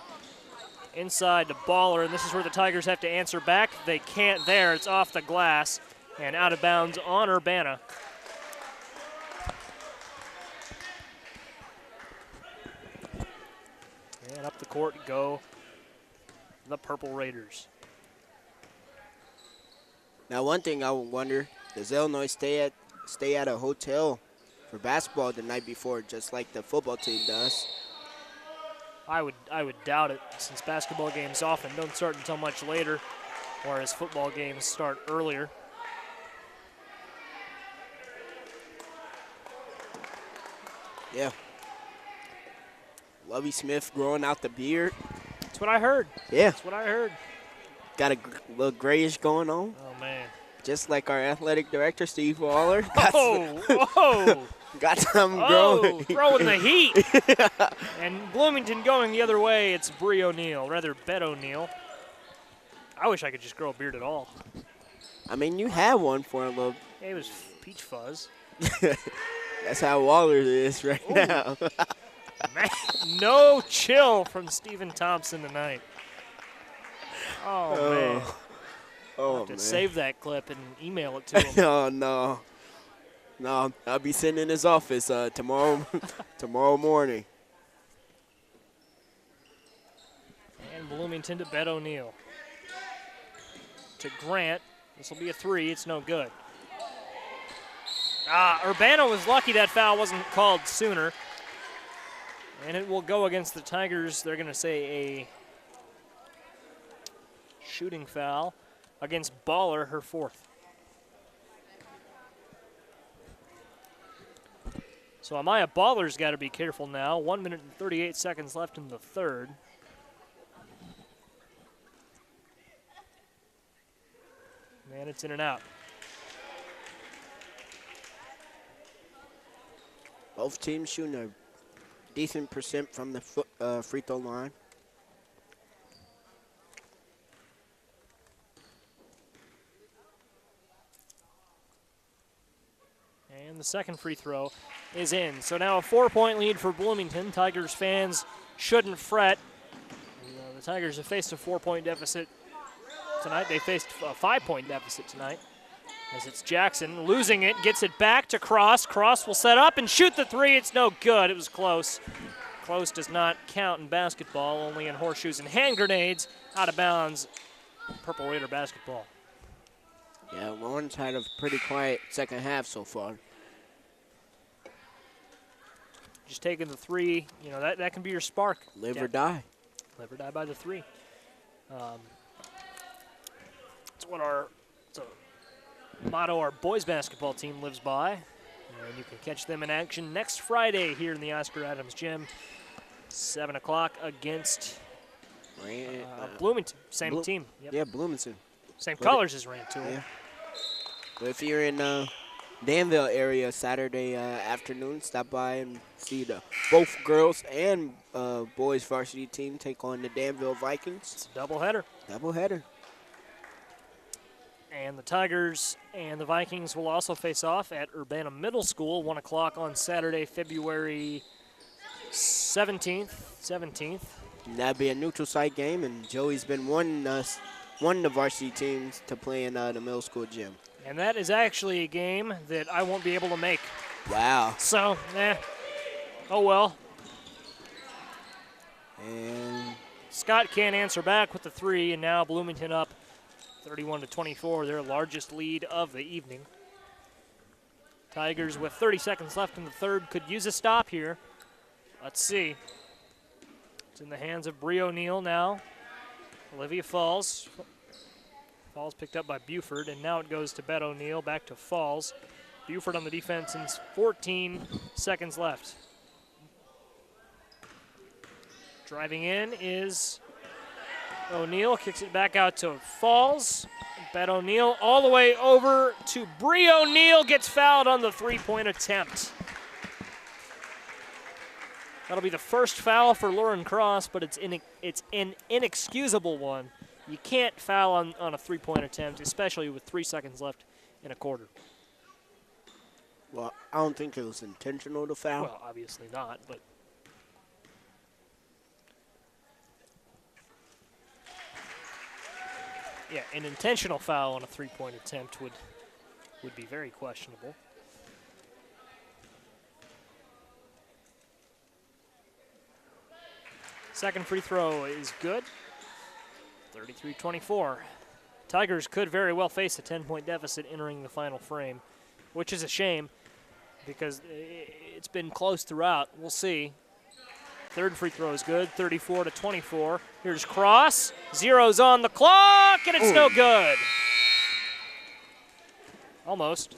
Inside to Baller, and this is where the Tigers have to answer back. They can't there. It's off the glass and out of bounds on Urbana. And up the court go the Purple Raiders. Now, one thing I would wonder: does Illinois stay at a hotel for basketball the night before, just like the football team does? I would doubt it, since basketball games often don't start until much later, whereas football games start earlier. Yeah. Lovie Smith growing out the beard. That's what I heard. Yeah, That's what I heard. got a little grayish going on, Oh, man. just like our athletic director, Steve Waller. Got some growing. Throwing the heat. And Bloomington going the other way, it's Bree O'Neill, rather Bet O'Neill. I wish I could just grow a beard at all. I mean, you have one for a little. It was peach fuzz. That's how Waller is right now. Man, no chill from Stephen Thompson tonight. Oh, man. Oh, Have to man. save that clip and email it to him. Oh, no. No, I'll be sitting in his office tomorrow morning. And Bloomington to Bet O'Neill. To Grant. This will be a three. It's no good. Urbana was lucky that foul wasn't called sooner. And it will go against the Tigers. They're going to say a shooting foul against Baller, her fourth. So Amaya Baller's got to be careful now. 1 minute and 38 seconds left in the third. And it's in and out. Both teams shooting a decent percent from the free throw line. And the second free throw is in. So now a 4-point lead for Bloomington. Tigers fans shouldn't fret. The Tigers have faced a 4-point deficit tonight. They faced a 5-point deficit tonight. As it's Jackson losing it, gets it back to Cross. Cross will set up and shoot the three. It's no good. It was close. Close does not count in basketball, only in horseshoes and hand grenades. Out of bounds. Purple Raider basketball. Yeah, Lawrence had a pretty quiet second half so far. Just taking the three, you know, that can be your spark. Live Yeah. or die. Live or die by the three. It's a motto our boys basketball team lives by. And you can catch them in action next Friday here in the Oscar Adams Gym. 7 o'clock against Bloomington. Same team. Yep. Yeah, Bloomington. Same colors as Rantoul. Yeah. But if you're in Danville area Saturday afternoon, stop by and see both girls and boys varsity team take on the Danville Vikings. It's a doubleheader. Doubleheader. And the Tigers and the Vikings will also face off at Urbana Middle School, 1 o'clock on Saturday, February 17th. And that'd be a neutral site game, and Joey's been wanting the varsity teams to play in the middle school gym. And that is actually a game that I won't be able to make. Wow. So, oh well. And Scott can't answer back with the 3, and now Bloomington up 31-24, their largest lead of the evening. Tigers with 30 seconds left in the third could use a stop here. Let's see. It's in the hands of Bree O'Neill now. Olivia Falls. Falls picked up by Buford, and now it goes to Bet O'Neill, back to Falls. Buford on the defense, and 14 seconds left. Driving in is O'Neill, kicks it back out to Falls. Bet O'Neill all the way over to Bree O'Neill, gets fouled on the three-point attempt. That'll be the first foul for Lauren Cross, but it's an inexcusable one. You can't foul on a three-point attempt, especially with 3 seconds left in a quarter. Well, I don't think it was intentional to foul. Well, obviously not, but yeah, an intentional foul on a three-point attempt would be very questionable. Second free throw is good. 33-24. Tigers could very well face a 10-point deficit entering the final frame, which is a shame because it's been close throughout. We'll see. Third free throw is good, 34-24. Here's Cross, zero's on the clock, and it's no good. Almost.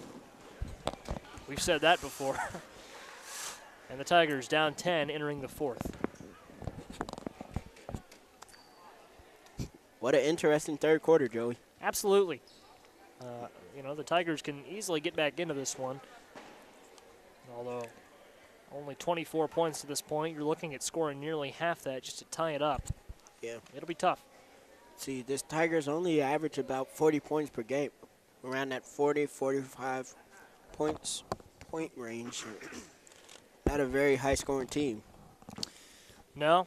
We've said that before. And the Tigers down 10 entering the fourth. What an interesting third quarter, Joey. Absolutely. The Tigers can easily get back into this one. Although only 24 points to this point, you're looking at scoring nearly half that just to tie it up. Yeah. It'll be tough. See, this Tigers only average about 40 points per game, around that 40, 45 point range. Not a very high-scoring team. No.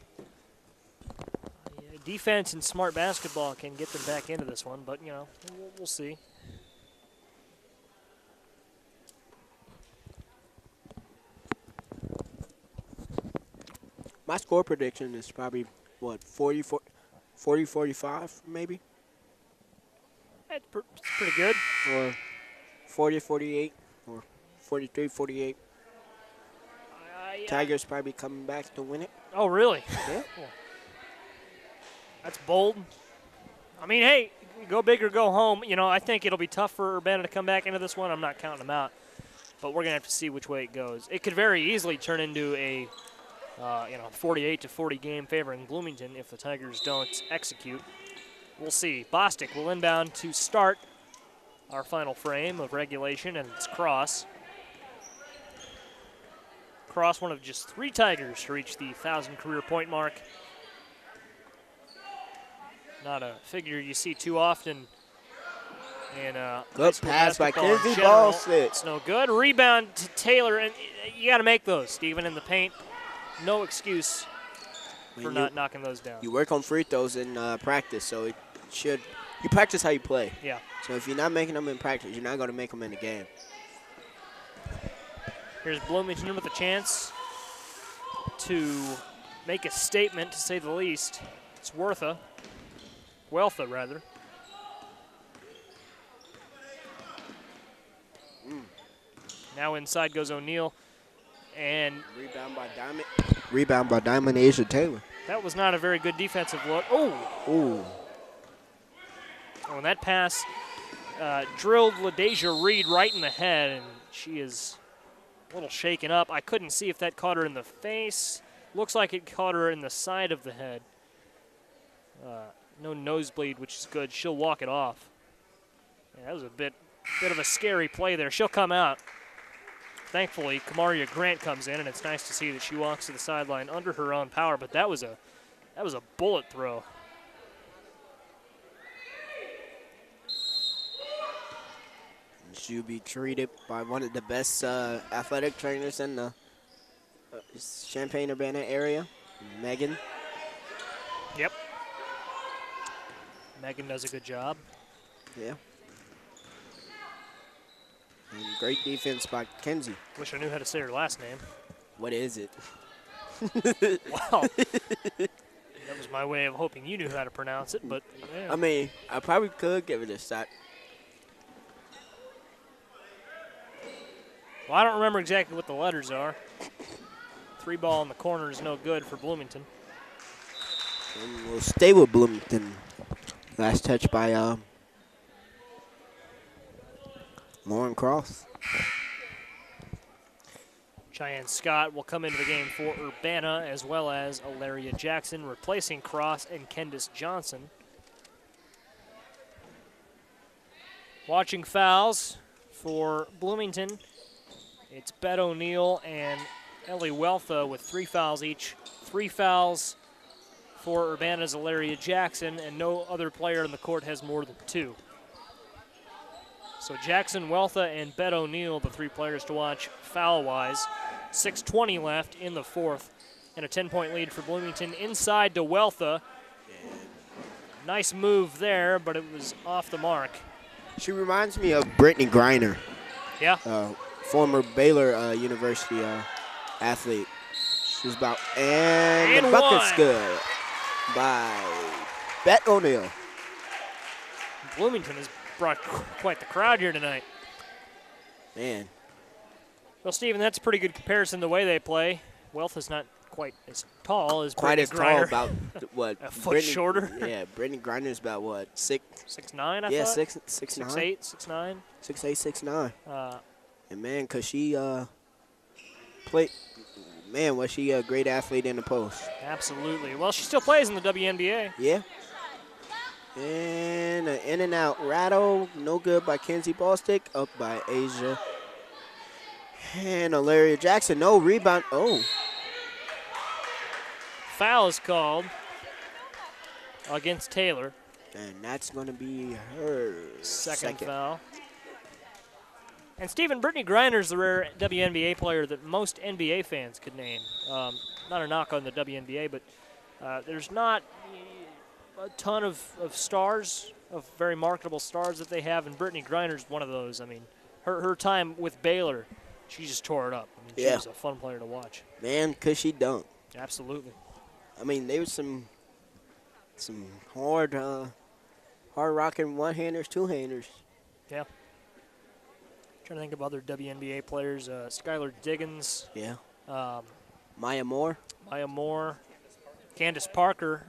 Defense and smart basketball can get them back into this one, but, we'll see. My score prediction is probably, 40-45 maybe? That's pretty good. Or 40-48 or 43-48. Tigers probably coming back to win it. Oh, really? Yeah. Cool. That's bold. I mean, hey, go big or go home. I think it'll be tough for Urbana to come back into this one. I'm not counting them out. But we're going to have to see which way it goes. It could very easily turn into a 48-40 game favoring Bloomington if the Tigers don't execute. We'll see. Bostic will inbound to start our final frame of regulation, and it's Cross. Cross, one of just 3 Tigers to reach the 1,000 career point mark. Not a figure you see too often in good pass by Kinsey. Ball sits. It's no good. Rebound to Taylor, and you got to make those, Stephen, in the paint. No excuse for not knocking those down. You work on free throws in practice, so you practice how you play. Yeah. So if you're not making them in practice, you're not going to make them in the game. Here's Bloomington with a chance to make a statement, to say the least. It's Huerta, rather. Now inside goes O'Neill, and Rebound by Diamond Asia Taylor. That was not a very good defensive look. Oh, and that pass drilled LaDeja Reed right in the head, and she is a little shaken up. I couldn't see if that caught her in the face. Looks like it caught her in the side of the head. No nosebleed, which is good. She'll walk it off. Yeah, that was a bit of a scary play there. She'll come out. Thankfully, Kamaria Grant comes in, and it's nice to see that she walks to the sideline under her own power, but that was a bullet throw. She'll be treated by one of the best athletic trainers in the Champaign-Urbana area, Megan. Yep. Megan does a good job. Yeah. And great defense by Kenzie. Wish I knew how to say her last name. What is it? Wow. That was my way of hoping you knew how to pronounce it, but yeah. I mean, I probably could give it a shot. Well, I don't remember exactly what the letters are. 3 ball in the corner is no good for Bloomington. And we'll stay with Bloomington. Last touch by Lauren Cross. Cheyenne Scott will come into the game for Urbana, as well as Alaria Jackson, replacing Cross and Kendis Johnson. Watching fouls for Bloomington, it's Bet O'Neill and Ellie Weltha with 3 fouls each. 3 fouls for Urbana's Alaria Jackson, and no other player in the court has more than 2. So Jackson, Weltha, and Bet O'Neill, the 3 players to watch foul-wise. 6:20 left in the 4th, and a 10-point lead for Bloomington. Inside to Weltha. Nice move there, but it was off the mark. She reminds me of Brittany Griner. Yeah. Former Baylor University athlete. She was about, and the bucket's one. good by Bet O'Neill. Bloomington has brought quite the crowd here tonight. Man. Well, Stephen, that's a pretty good comparison the way they play. Wealth is not quite as tall as Quite Brittany as tall, Griner. about what? A foot shorter. Yeah, Brittany Griner is about what? 6'9", I yeah, thought? 6'9". 6'8", 6'9". 6'8", 6'9". Uh, And man, because she played, man, was she a great athlete in the post. Absolutely. Well, she still plays in the WNBA. Yeah. And an in and out rattle, no good by Kenzie Ballstick, up by Asia. And Alaria Jackson, no rebound. Oh, Foul is called against Taylor. and that's going to be her Second foul. And Stephen, Brittany Griner is the rare WNBA player that most NBA fans could name. Not a knock on the WNBA, but there's not a ton of stars, of very marketable stars that they have, and Brittany Griner's one of those. I mean, her time with Baylor, she just tore it up. I mean, Yeah. She was a fun player to watch. Man, because she dunked. Absolutely. I mean, there was some hard rocking one-handers, two-handers. Yeah. Trying to think of other WNBA players. Skylar Diggins. Yeah. Maya Maya Moore. Moore. Candace Parker,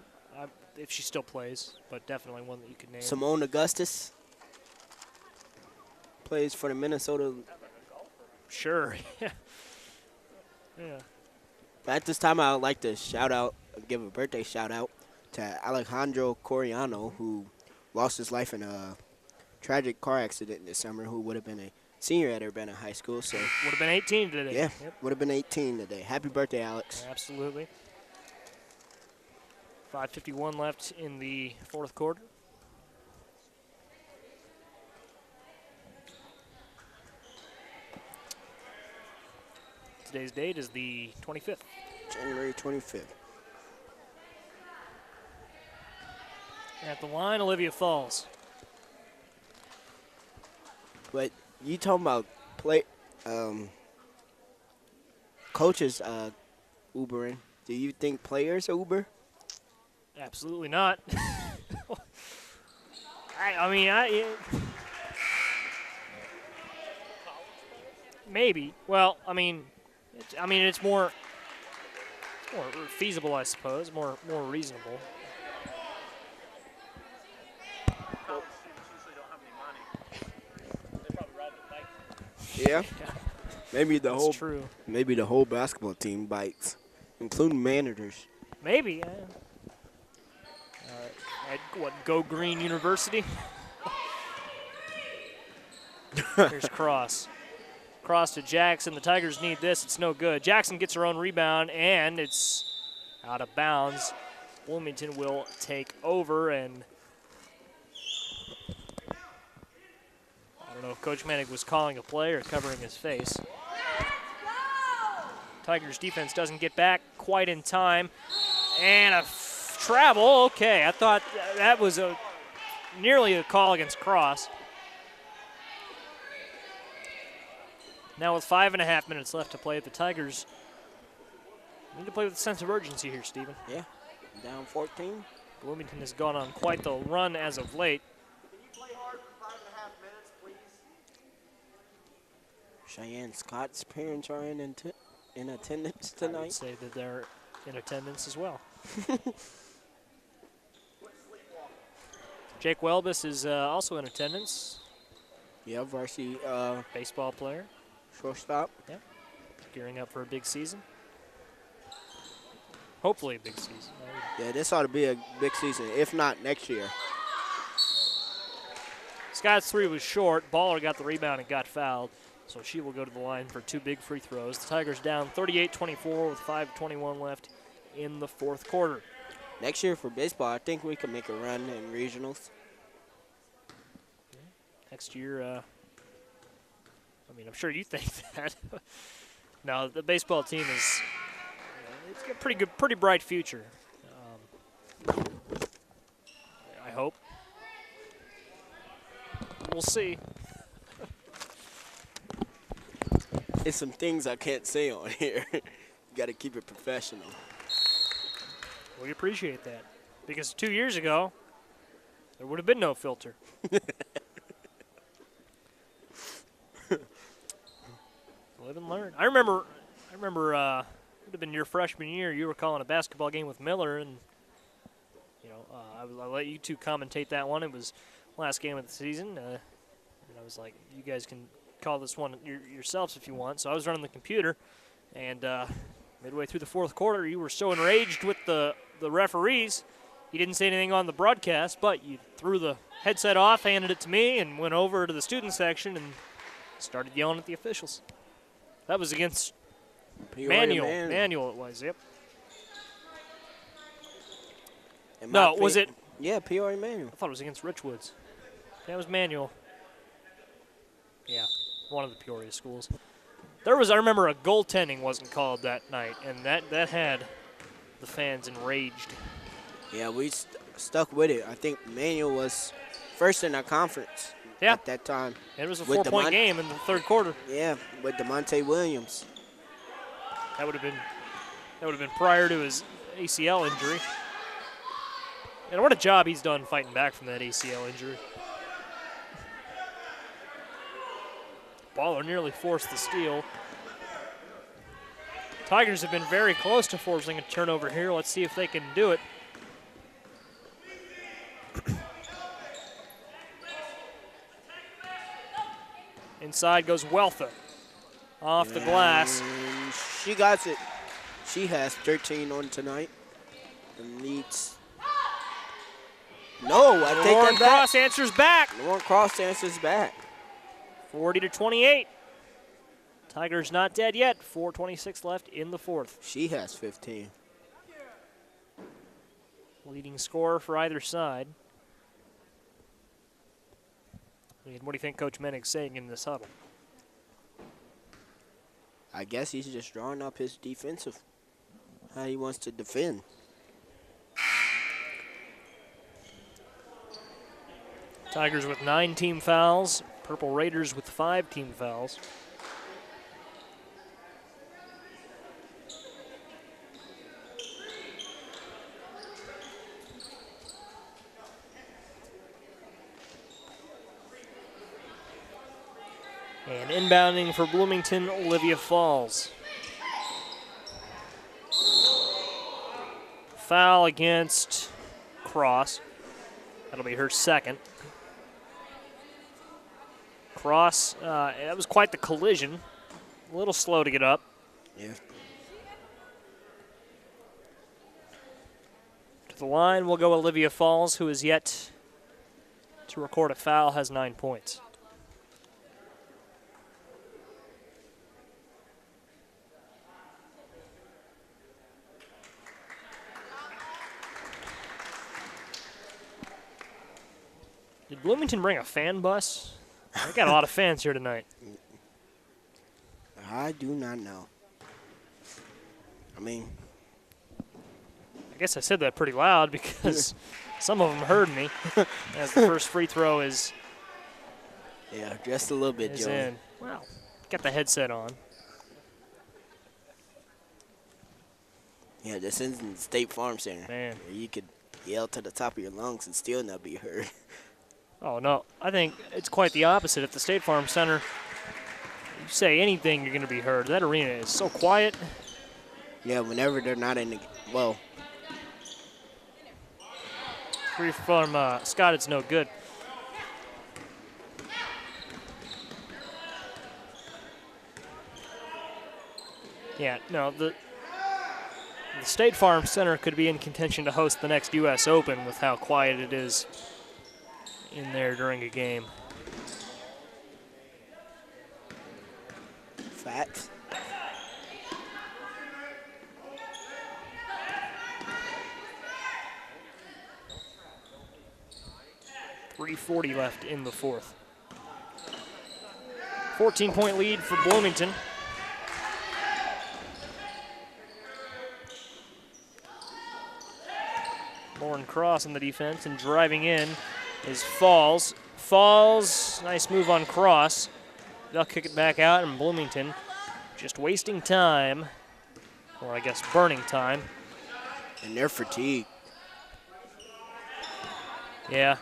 if she still plays, but definitely one that you could name. Simone Augustus. Plays for the Minnesota. Sure. Yeah. At this time, I would like to give a birthday shout out to Alejandro Coriano, who lost his life in a tragic car accident this summer, who would have been a senior at Urbana High School. So Would have been 18 today. yeah, Yep. would have been 18 today. Happy birthday, Alex. Absolutely. 5:51 left in the 4th quarter. Today's date is the 25th. January 25th. At the line, Olivia Falls. But you talking about coaches Ubering. Do you think players Uber? Absolutely not. Maybe. Well, it's more feasible, I suppose, more reasonable. Yeah. Maybe the That's true. Maybe the whole basketball team bites, including managers. Maybe. At Go Green University? Here's Cross. Cross to Jackson. The Tigers need this. It's no good. Jackson gets her own rebound, and it's out of bounds. Bloomington will take over, and I don't know if Coach Manig was calling a play or covering his face. Tigers defense doesn't get back quite in time. And a travel. Okay, I thought that was nearly a call against Cross. Now with 5.5 minutes left to play, the Tigers need to play with a sense of urgency here, Stephen. Yeah, down 14. Bloomington has gone on quite the run as of late. Can you play hard for 5.5 minutes, please? Cheyenne Scott's parents are in attendance I would tonight. say that they're in attendance as well. Jake Welbus is also in attendance. Yeah, varsity Baseball player. shortstop. Yep. Gearing up for a big season. Hopefully a big season. Yeah, this ought to be a big season, if not next year. Scott's three was short. Baller got the rebound and got fouled, so she will go to the line for 2 big free throws. The Tigers down 38-24 with 5:21 left in the fourth quarter. Next year for baseball, I think we can make a run in regionals. Next year, I mean, I'm sure you think that. No, the baseball team is it's got a pretty bright future. I hope. We'll see. It's some things I can't say on here. You got to keep it professional. We appreciate that. Because 2 years ago, there would have been no filter. Live and learn. I remember it would have been your freshman year. You were calling a basketball game with Miller, and I let you two commentate that one. It was last game of the season, and I was like, you guys can call this one yourselves if you want. So I was running the computer, and midway through the fourth quarter, you were so enraged with the referees, you didn't say anything on the broadcast, but you threw the headset off, handed it to me, and went over to the student section and started yelling at the officials. That was against Manual. Manual it was, yep. No, was it? Yeah, Peoria Manual. I thought it was against Richwoods. Yeah, it was Manual. Yeah, one of the Peoria schools. I remember a goaltending wasn't called that night, and that had the fans enraged. Yeah, we stuck with it. I think Manual was first in our conference at that time. It was a 4-point game in the third quarter. Yeah, with DeMonte Williams. That would have been prior to his ACL injury. And what a job he's done fighting back from that ACL injury. Baller nearly forced the steal. Tigers have been very close to forcing a turnover here. Let's see if they can do it. Inside goes Weltha. Off the glass. She got it. She has 13 on tonight. And needs. No, I take Lauren that back. Cross answers back. Lauren Cross answers back. 40-28. Tigers not dead yet. 4:26 left in the fourth. She has 15. Leading scorer for either side. What do you think Coach Menig's saying in this huddle? I guess he's just drawing up his defensive, how he wants to defend. Tigers with 9 team fouls. Purple Raiders with 5 team fouls. And inbounding for Bloomington, Olivia Falls. Foul against Cross. That'll be her second. Cross, that was quite the collision. A little slow to get up. Yeah. To the line will go Olivia Falls, who is yet to record a foul, has 9 points. Did Bloomington bring a fan bus? We got a lot of fans here tonight. I do not know. I mean, I guess I said that pretty loud because some of them heard me. As the first free throw is just a little bit, Joey. in. Wow, got the headset on. Yeah, this isn't State Farm Center. Man. Where you could yell to the top of your lungs and still not be heard. Oh, no. I think it's quite the opposite. At the State Farm Center, you say anything, you're going to be heard. That arena is so quiet. Yeah, whenever they're not in the – well. Free from Scott, it's no good. Yeah, no, the State Farm Center could be in contention to host the next U.S. Open with how quiet it is in there during a game. Facts. .340 left in the fourth. 14-point lead for Bloomington. Lauren Cross on the defense, and driving in is Falls. Falls, nice move on Cross. They'll kick it back out, and Bloomington just wasting time, or I guess burning time. And they're fatigued. Yeah.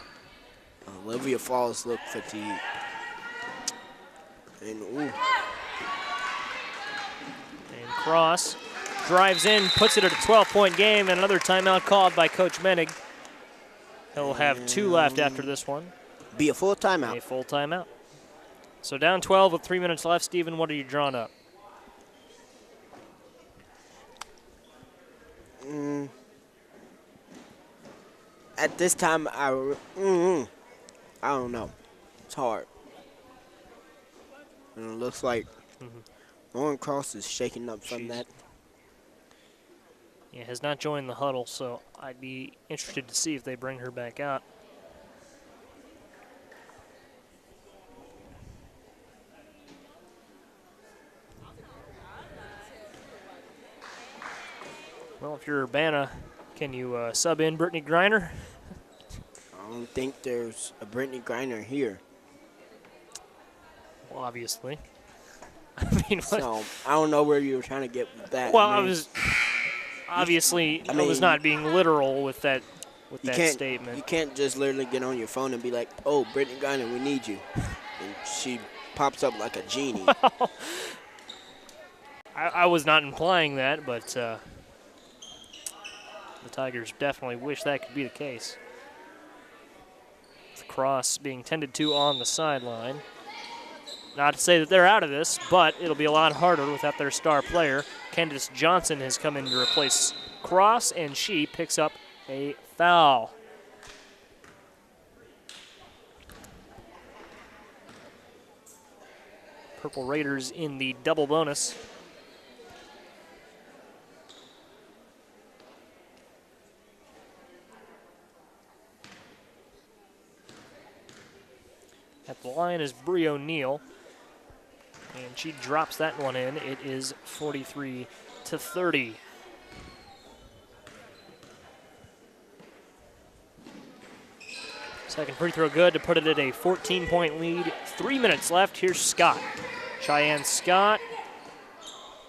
Olivia Falls looked fatigued. And ooh. And Cross drives in, puts it at a 12-point game, and another timeout called by Coach Menig. He'll have 2 left after this one. Be a full timeout. A full timeout. So down 12 with 3 minutes left. Steven, what are you drawing up? At this time, I don't know. It's hard. And it looks like Lauren Cross is shaking up from that. Yeah, has not joined the huddle, so I'd be interested to see if they bring her back out. Well, if you're Urbana, can you sub in Brittany Griner? I don't think there's a Brittany Griner here. Well, obviously. I mean, so I don't know where you were trying to get with that. Well, I was obviously I was not being literal with that statement. You can't just literally get on your phone and be like, "Oh, Brittany Griner, we need you," and she pops up like a genie. Well, I was not implying that, but the Tigers definitely wish that could be the case. The Cross being tended to on the sideline. Not to say that they're out of this, but it'll be a lot harder without their star player. Candace Johnson has come in to replace Cross, and she picks up a foul. Purple Raiders in the double bonus. At the line is Bree O'Neill, and she drops that one in. It is 43-30. Second free throw good to put it at a 14-point lead. 3 minutes left. Here's Scott. Cheyenne Scott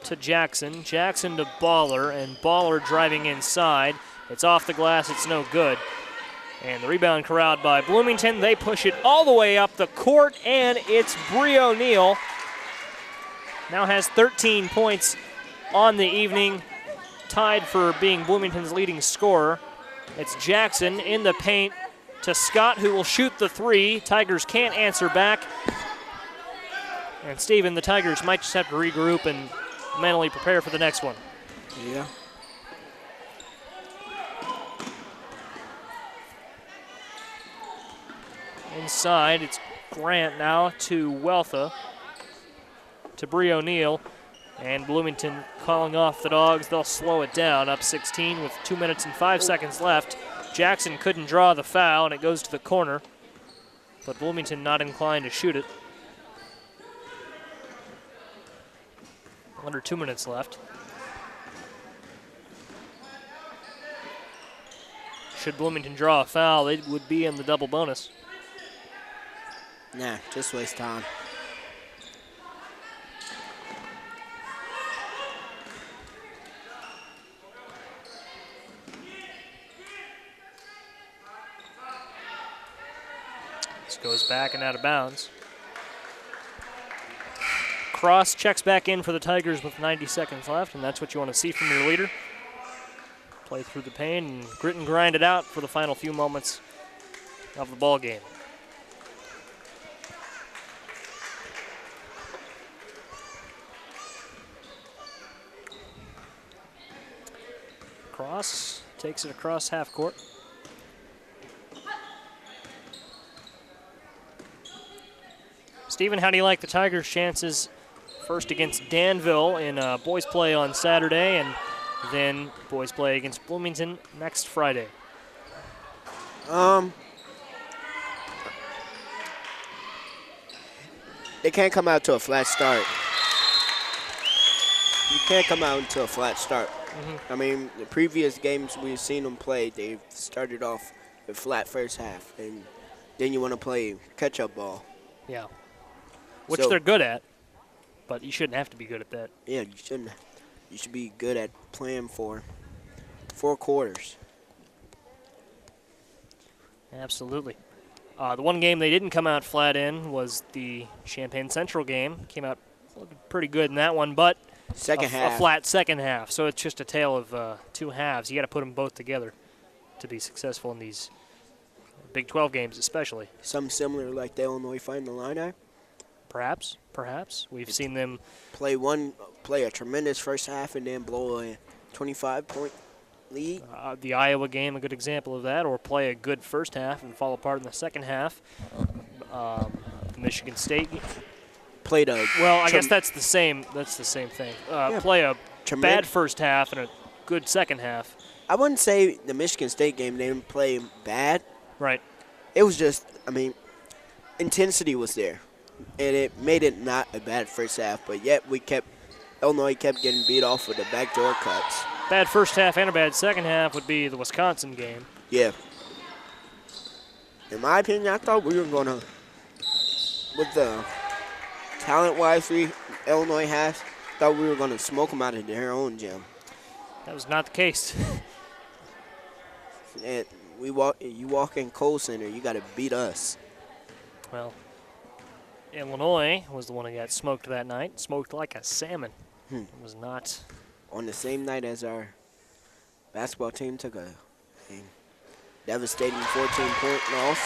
to Jackson. Jackson to Baller, and Baller driving inside. It's off the glass. It's no good. And the rebound corralled by Bloomington. They push it all the way up the court, and it's Bree O'Neill. Now has 13 points on the evening, tied for being Bloomington's leading scorer. It's Jackson in the paint to Scott, who will shoot the three. Tigers can't answer back. And Steven, the Tigers might just have to regroup and mentally prepare for the next one. Yeah. Inside, it's Grant now to Weltha, to Bree O'Neill, and Bloomington calling off the Dogs. They'll slow it down, up 16 with 2 minutes and 5 seconds left. Jackson couldn't draw the foul, and it goes to the corner. but Bloomington not inclined to shoot it. Under 2 minutes left. Should Bloomington draw a foul, they would be in the double bonus. Nah, just waste time. This goes back and out of bounds. Cross checks back in for the Tigers with 90 seconds left, and that's what you want to see from your leader. Play through the pain and grit and grind it out for the final few moments of the ball game. Cross takes it across half court. Stephen, how do you like the Tigers' chances first against Danville in boys play on Saturday and then boys play against Bloomington next Friday? They can't come out to a flat start. You can't come out to a flat start. I mean, the previous games we've seen them play, they've started off with flat first half, and then you want to play catch-up ball. Yeah. Which So- they're good at, but you shouldn't have to be good at that. Yeah, you shouldn't. You should be good at playing for 4 quarters. Absolutely. The one game they didn't come out flat in was the Champaign Central game. Came out looking pretty good in that one, but Second half. a flat second half. So it's just a tale of 2 halves. You got to put them both together to be successful in these Big 12 games, especially. Something similar like the Illinois Fighting Illini. Perhaps. We've seen them Play a tremendous first half and then blow a 25-point lead. the Iowa game, a good example of that, or play a good first half and fall apart in the second half. The Michigan State. Played a Well, I guess that's the same thing. Play a bad first half and a good second half. I wouldn't say the Michigan State game they didn't play bad. Right. It was just, intensity was there, and it made it not a bad first half. But yet Illinois kept getting beat off with the backdoor cuts. Bad first half and a bad second half would be the Wisconsin game. Yeah. In my opinion, I thought we were going to, with the talent-wise Illinois has, thought we were going to smoke them out of their own gym. That was not the case. And you walk in Kohl Center, you got to beat us. Well, Illinois was the one who got smoked that night. Smoked like a salmon. It was not. On the same night as our basketball team took a devastating 14-point loss.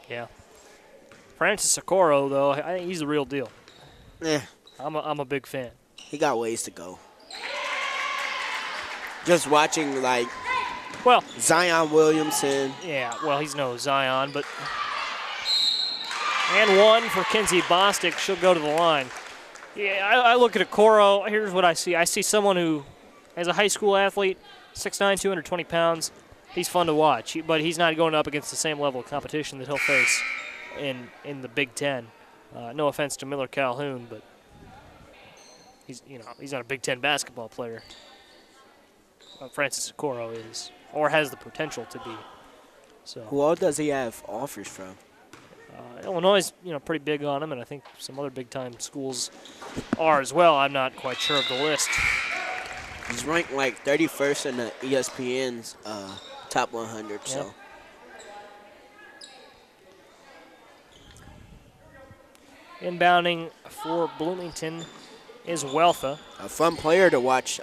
Yeah. Francis Okoro, though, I think he's the real deal. Yeah, I'm a big fan. he got ways to go. Just watching, Well, Zion Williamson. yeah, well, he's no Zion, but. And one for Kenzie Bostic. She'll go to the line. Yeah, I look at Okoro. Here's what I see. I see someone who, as a high school athlete, 6'9", 220 pounds, he's fun to watch. But he's not going up against the same level of competition that he'll face in the Big Ten. No offense to Miller Calhoun, but he's not a Big Ten basketball player. Francis Okoro is, or has the potential to be. So Who all does he have offers from? Illinois is pretty big on him, and I think some other big-time schools are as well. I'm not quite sure of the list. He's ranked 31st in the ESPN's top 100. So Inbounding for Bloomington is Weltha. a fun player to watch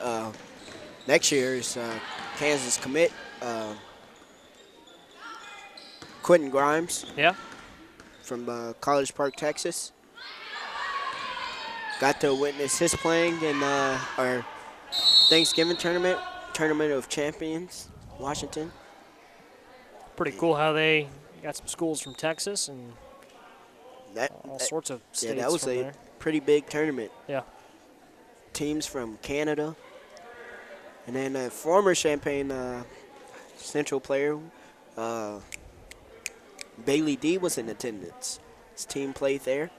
next year is Kansas commit Quentin Grimes. Yeah. From College Park, Texas. Got to witness his playing in our Thanksgiving Tournament of Champions, Washington. Pretty cool how they got some schools from Texas and all sorts of states. Yeah, that was from a there. pretty big tournament. Yeah. Teams from Canada. And then a former Champaign Central player, Bailey D was in attendance. His team played there.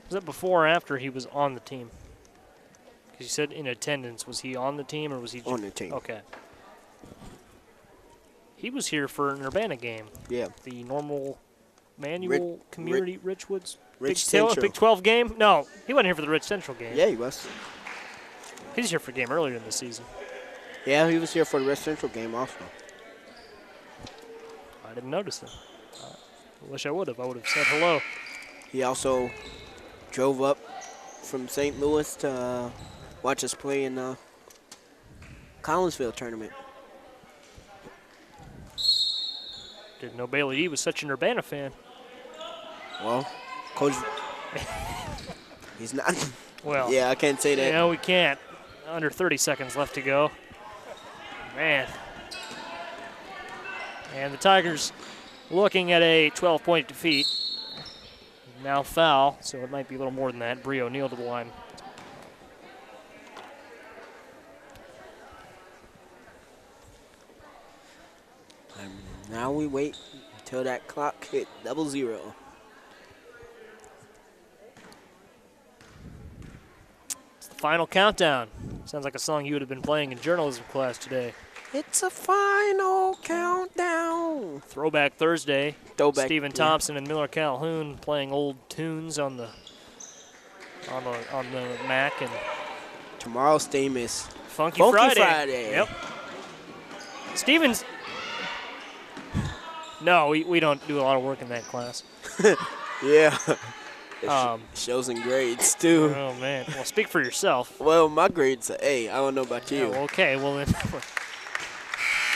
Was that before or after he was on the team? Because you said in attendance. Was he on the team or was he On the team. Okay. He was here for an Urbana game. Yeah. The normal manual community Richwoods Rich Big Central. Big 12 game. No, he wasn't here for the Rich Central game. Yeah, he was. He was here for a game earlier in the season. Yeah, he was here for the Rich Central game also. I didn't notice it. I wish I would have. I would have said hello. He also drove up from St. Louis to watch us play in the Collinsville tournament. Didn't know Bailey D was such an Urbana fan. Well, Coach, he's not. Well, Yeah, I can't say that. no, we can't. Under 30 seconds left to go. Man. And the Tigers looking at a 12-point defeat. Now foul, so it might be a little more than that. Bree O'Neill to the line. Now we wait until that clock hit 00. It's the final countdown. Sounds like a song you would have been playing in journalism class today. It's a final countdown. Throwback Thursday. Throwback, Stephen yeah. Thompson and Miller Calhoun playing old tunes on the Mac, and Tomorrow's theme is Funky Friday. Yep. Stevens. No, we don't do a lot of work in that class. Yeah. It Um, shows in grades too. Oh man. Well, speak for yourself. Well, my grade's an A. I don't know about you. Oh, okay. Well then.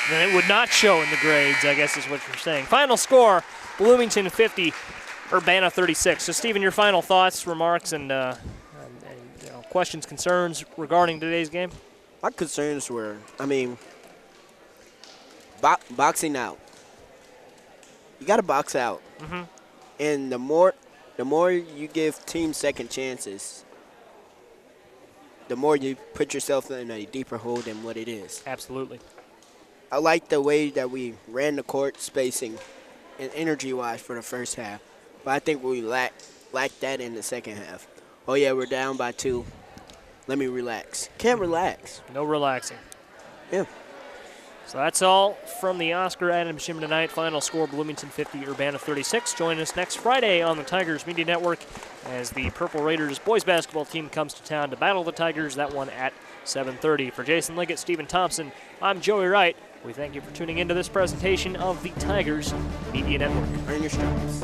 Then it would not show in the grades, I guess is what you're saying. Final score, Bloomington 50, Urbana 36. So, Stephen, your final thoughts, remarks, and questions, concerns regarding today's game? My concerns were, boxing out. You got to box out. Mm-hmm. And the more you give teams second chances, the more you put yourself in a deeper hole than what it is. Absolutely. I like the way that we ran the court spacing and energy-wise for the first half. But I think we lacked that in the second half. Oh, yeah, we're down by 2. Let me relax. Can't relax. No relaxing. Yeah. So that's all from the Oscar Adams Gym tonight. Final score, Bloomington 50, Urbana 36. Join us next Friday on the Tigers Media Network as the Purple Raiders boys basketball team comes to town to battle the Tigers. That one at 7:30. For Jason Liggett, Stephen Thompson, I'm Joey Wright. We thank you for tuning into this presentation of the Tigers Media Network. Earn your stripes.